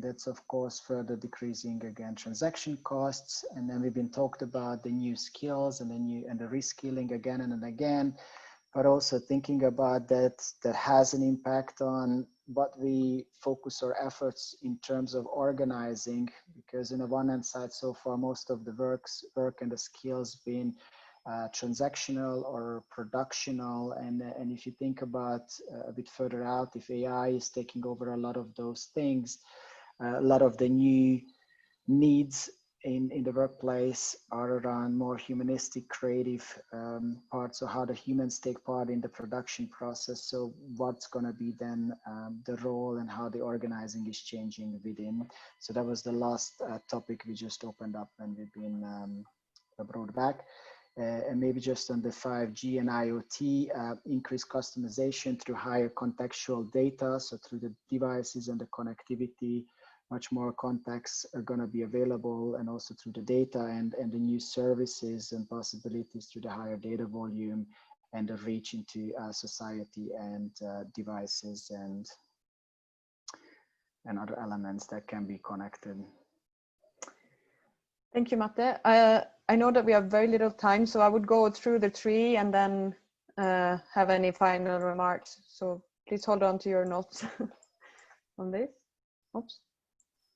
that's of course further decreasing again transaction costs. And then we've been talked about the new skills and the reskilling again and again, but also thinking about that has an impact on what we focus our efforts in terms of organizing, because on the one hand side, so far most of the work and the skills been transactional or productional, and if you think about a bit further out, if AI is taking over a lot of those things, a lot of the new needs in the workplace are around more humanistic, creative parts, so how the humans take part in the production process. So what's going to be then the role and how the organizing is changing within. So that was the last topic we just opened up and we've been brought back. And maybe just on the 5G and IoT, increased customization through higher contextual data. So through the devices and the connectivity, much more contexts are going to be available, and also through the data and the new services and possibilities through the higher data volume and the reach into society and devices and other elements that can be connected. Thank you, Mate. I know that we have very little time, so I would go through the three and then have any final remarks. So please hold on to your notes on this. Oops.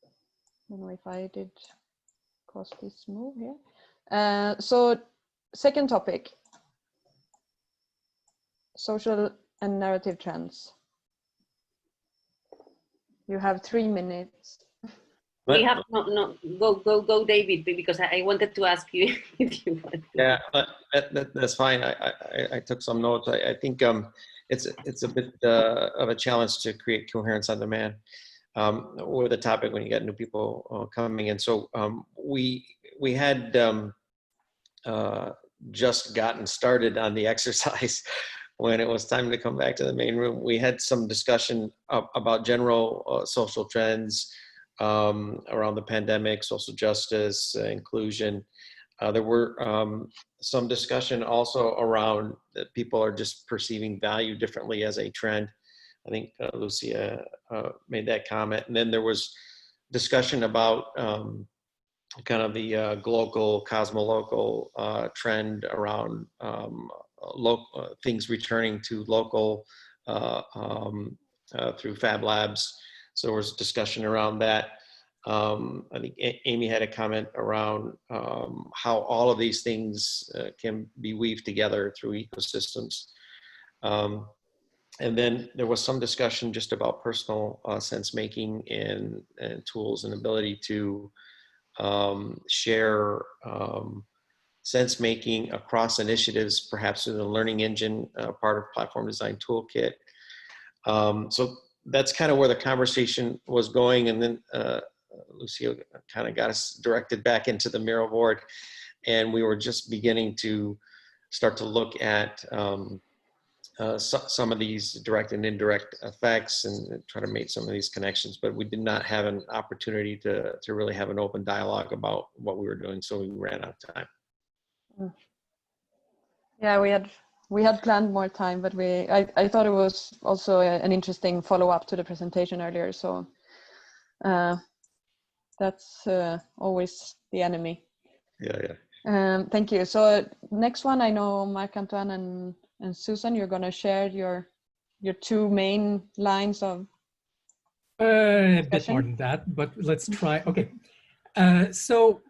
I don't know if I did cause this move here. So second topic, social and narrative trends. You have 3 minutes. We have go David, because I wanted to ask you if you want. Yeah, that's fine. I took some notes. I think it's a bit of a challenge to create coherence on demand with a topic when you get new people coming in. So we had just gotten started on the exercise when it was time to come back to the main room. We had some discussion about general social trends around the pandemic, social justice, inclusion. There were some discussion also around that people are just perceiving value differently as a trend. I think Lucia made that comment. And then there was discussion about kind of the global, cosmolocal trend around things returning to local through Fab Labs. So there was discussion around that. I think Amy had a comment around how all of these things can be weaved together through ecosystems. And then there was some discussion just about personal sense making and tools and ability to share sense making across initiatives, perhaps through the learning engine, part of Platform Design Toolkit. So that's kind of where the conversation was going. And then Lucia kind of got us directed back into the Miro board, and we were just beginning to start to look at some of these direct and indirect effects and try to make some of these connections, but we did not have an opportunity to really have an open dialogue about what we were doing, so we ran out of time. Yeah, we had planned more time, but I thought it was also an interesting follow-up to the presentation earlier, so that's always the enemy. Yeah. Thank you. So next one, I know Marc-Antoine and Susan, you're going to share your two main lines of a bit more than that, but let's try. Okay. So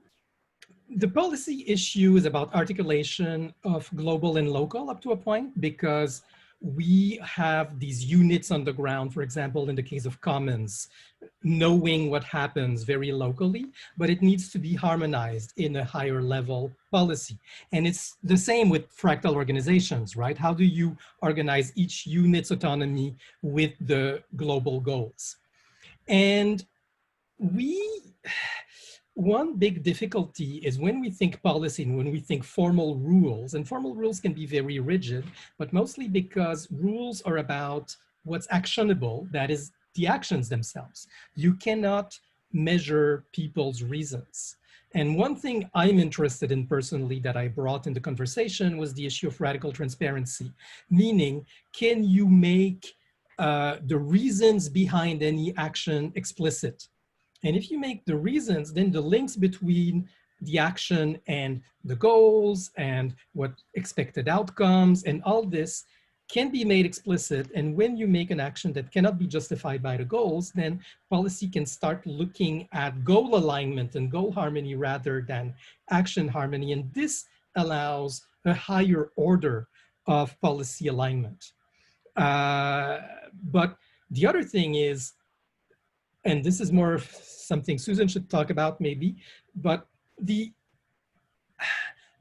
the policy issue is about articulation of global and local up to a point, because we have these units on the ground, for example, in the case of commons, knowing what happens very locally, but it needs to be harmonized in a higher level policy. And it's the same with fractal organizations, right? How do you organize each unit's autonomy with the global goals? And one big difficulty is when we think policy and when we think formal rules, and formal rules can be very rigid, but mostly because rules are about what's actionable, that is the actions themselves. You cannot measure people's reasons. And one thing I'm interested in personally that I brought in the conversation was the issue of radical transparency, meaning can you make the reasons behind any action explicit? And if you make the reasons, then the links between the action and the goals and what expected outcomes and all this can be made explicit. And when you make an action that cannot be justified by the goals, then policy can start looking at goal alignment and goal harmony rather than action harmony. And this allows a higher order of policy alignment. But the other thing is, and this is more something Susan should talk about maybe, but the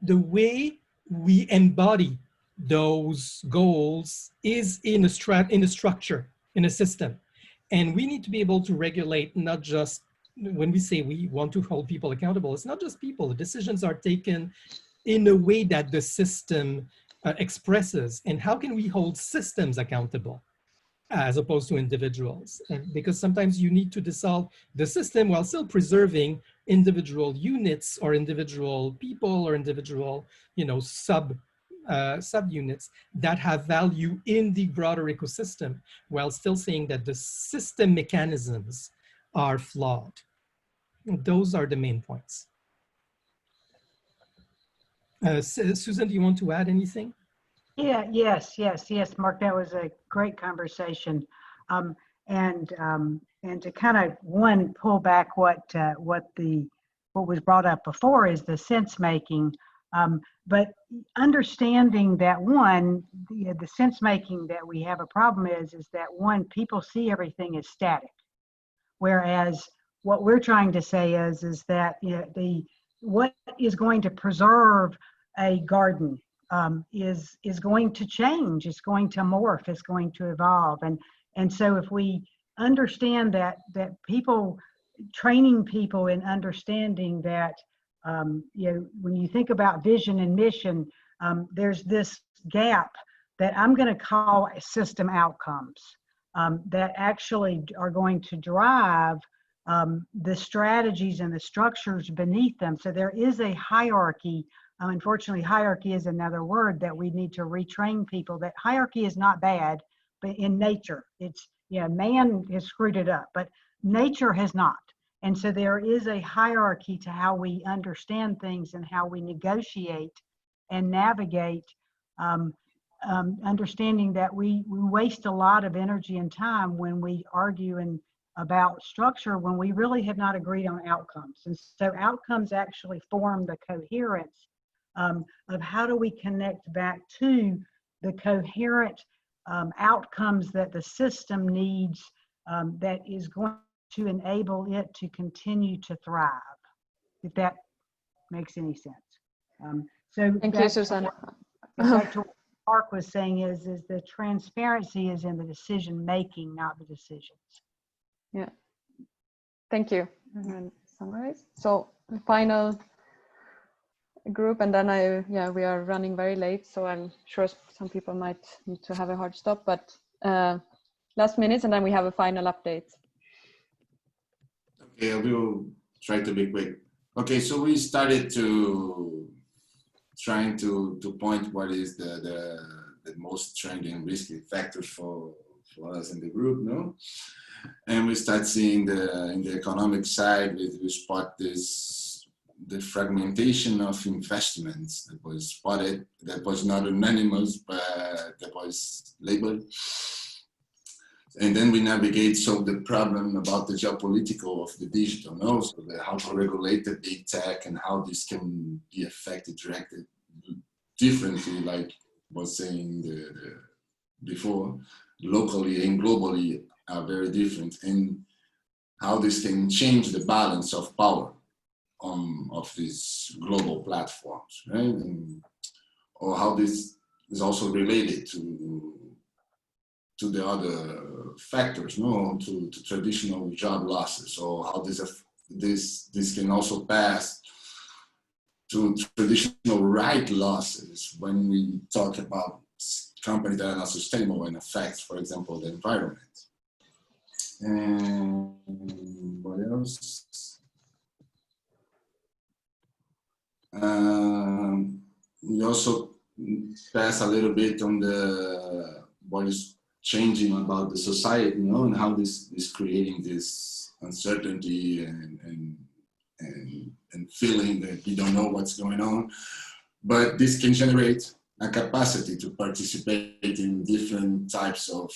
way we embody those goals is in a structure, in a system. And we need to be able to regulate, not just when we say we want to hold people accountable, it's not just people, the decisions are taken in a way that the system expresses. And how can we hold systems accountable as opposed to individuals? And because sometimes you need to dissolve the system while still preserving individual units or individual people or individual, subunits that have value in the broader ecosystem, while still saying that the system mechanisms are flawed. Those are the main points. Susan, do you want to add anything? Yeah, yes, Mark, that was a great conversation. And to kind of pull back what was brought up before is the sense making, but understanding that the sense making that we have a problem is that people see everything as static, whereas what we're trying to say is that, you know, what is going to preserve a garden is going to change, it's going to morph, it's going to evolve. And so if we understand that people, training people in understanding that, you know, when you think about vision and mission, there's this gap that I'm going to call system outcomes that actually are going to drive the strategies and the structures beneath them. So there is a hierarchy. Unfortunately, hierarchy is another word that we need to retrain people, that hierarchy is not bad, but in nature, it's, yeah, man has screwed it up, but nature has not. And so there is a hierarchy to how we understand things and how we negotiate and navigate, understanding that we waste a lot of energy and time when we argue about structure when we really have not agreed on outcomes. And so outcomes actually form the coherence of how do we connect back to the coherent outcomes that the system needs, that is going to enable it to continue to thrive, if that makes any sense. So thank you, Susanna. Back to what Mark was saying is the transparency is in the decision making, not the decisions. Yeah, thank you. Summarize. So the final group, and then we are running very late, so I'm sure some people might need to have a hard stop, but last minutes, and then we have a final update. Okay, I will try to be quick. Okay, so we started trying to point what is the most trending risky factors for us in the group, no? And we start seeing in the economic side, we spot the fragmentation of investments that was spotted, that was not unanimous, but that was labeled. And then we navigate, solve the problem about the geopolitical of the digital, no? So how to regulate the big tech and how this can be affected, directed differently, like I was saying before, locally and globally are very different, and how this can change the balance of power of these global platforms, right? And, or how this is also related to the other factors, no, to traditional job losses, or how this can also pass to traditional right losses when we talk about companies that are not sustainable and affect, for example, the environment. And what else? We also pass a little bit on what is changing about the society, you know, and how this is creating this uncertainty and feeling that we don't know what's going on. But this can generate a capacity to participate in different types of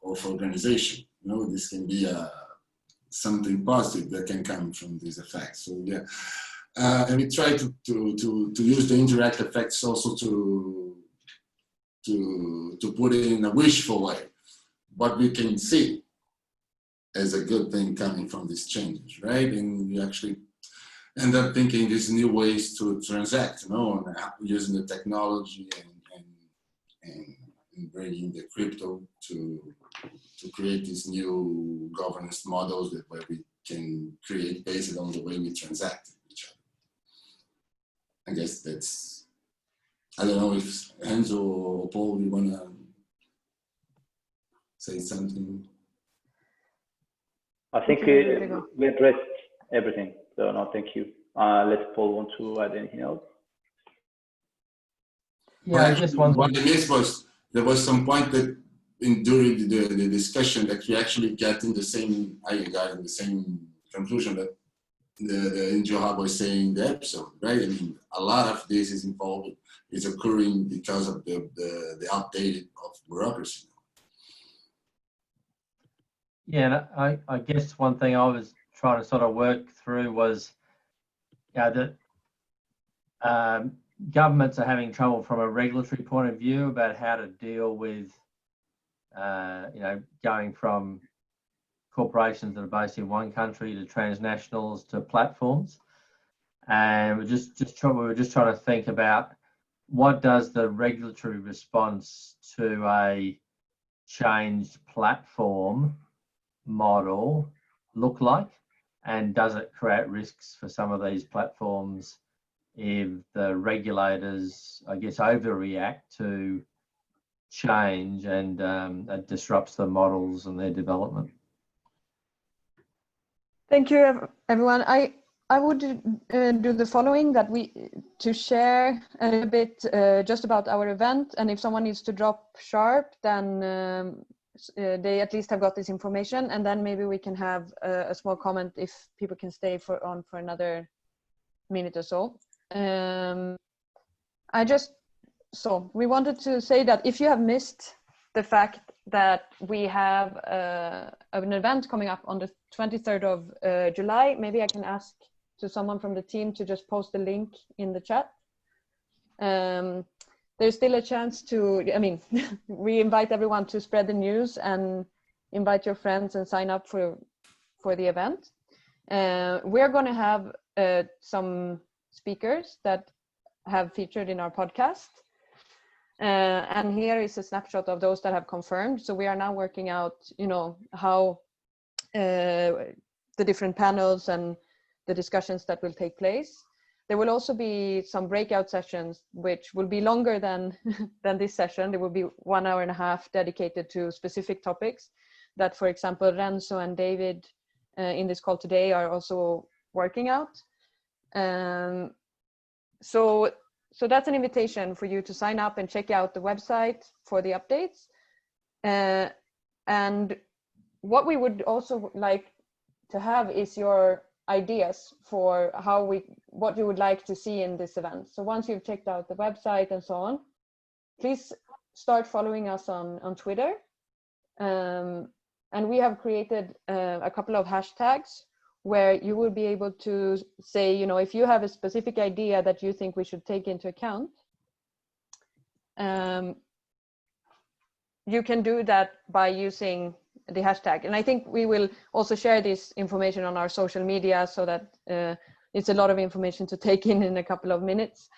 organization. You know, this can be something positive that can come from these effects. So yeah, and we try to use the indirect effects also to put it in a wishful way, what we can see as a good thing coming from these changes, right? And we actually end up thinking these new ways to transact, you know, and using the technology and bringing the crypto to create these new governance models that where we can create based on the way we transact with each other. I guess that's, I don't know if Enzo or Paul, you want to say something? I think we addressed everything, so no, thank you. Let Paul want to add anything else? Yeah, I just want what I missed was there was some point that during the discussion that we actually got in the same, I got in the same conclusion that the Angel Hub was saying in the episode, right? I mean, a lot of this is involved, is occurring because of the updated of bureaucracy. Yeah, I guess one thing I was trying to sort of work through was, that governments are having trouble from a regulatory point of view about how to deal with, going from corporations that are based in one country to transnationals to platforms. And we were just trying to think about what does the regulatory response to a changed platform model look like, and does it create risks for some of these platforms if the regulators, I guess, overreact to change and it disrupts the models and their development? Thank you, everyone. I would do the following, that to share a little bit just about our event, and if someone needs to drop sharp, then they at least have got this information, and then maybe we can have a small comment if people can stay on for another minute or so. So we wanted to say that if you have missed the fact that we have an event coming up on the 23rd of July, maybe I can ask to someone from the team to just post the link in the chat. There's still a chance to, we invite everyone to spread the news and invite your friends and sign up for the event. We're going to have some speakers that have featured in our podcast. And here is a snapshot of those that have confirmed. So we are now working out, how the different panels and the discussions that will take place. There will also be some breakout sessions, which will be longer than this session. There will be 1.5 hours dedicated to specific topics that, for example, Renzo and David in this call today are also working out. So that's an invitation for you to sign up and check out the website for the updates. And what we would also like to have is your ideas for what you would like to see in this event. So once you've checked out the website and so on, please start following us on Twitter. And we have created a couple of hashtags where you will be able to say, if you have a specific idea that you think we should take into account, you can do that by using the hashtag. And I think we will also share this information on our social media so that it's a lot of information to take in a couple of minutes.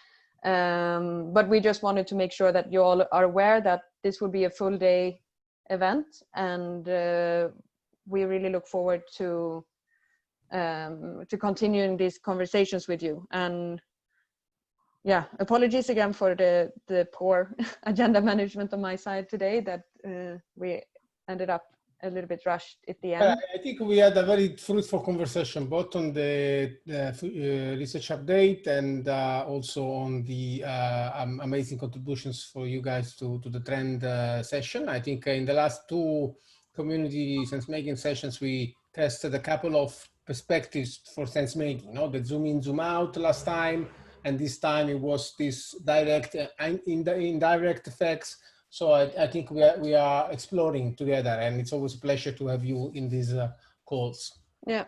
But we just wanted to make sure that you all are aware that this will be a full day event, and we really look forward to continuing these conversations with you. And yeah, apologies again for the poor agenda management on my side today, that we ended up a little bit rushed at the end. I think we had a very fruitful conversation, both on the research update and also on the amazing contributions for you guys to the trend session. I think in the last two community sense-making sessions, we tested a couple of perspectives for sense-making, the zoom in, zoom out last time, and this time it was this direct and indirect effects. So I think we are exploring together, and it's always a pleasure to have you in these calls. Yeah,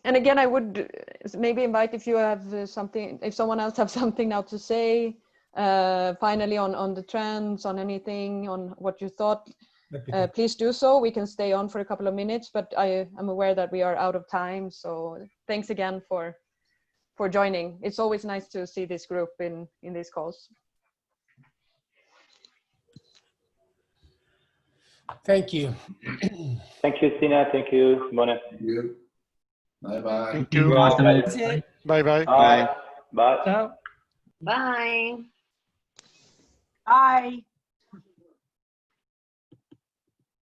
and again, I would maybe invite, if you have something, if someone else have something now to say, finally on the trends, on anything, on what you thought, please do so. We can stay on for a couple of minutes, but I am aware that we are out of time. So thanks again for joining. It's always nice to see this group in these calls. Thank you. Thank you, Stina. Thank you, Simone. Thank you. Bye-bye. Thank you. Bye-bye. Bye. Bye. Bye. Bye.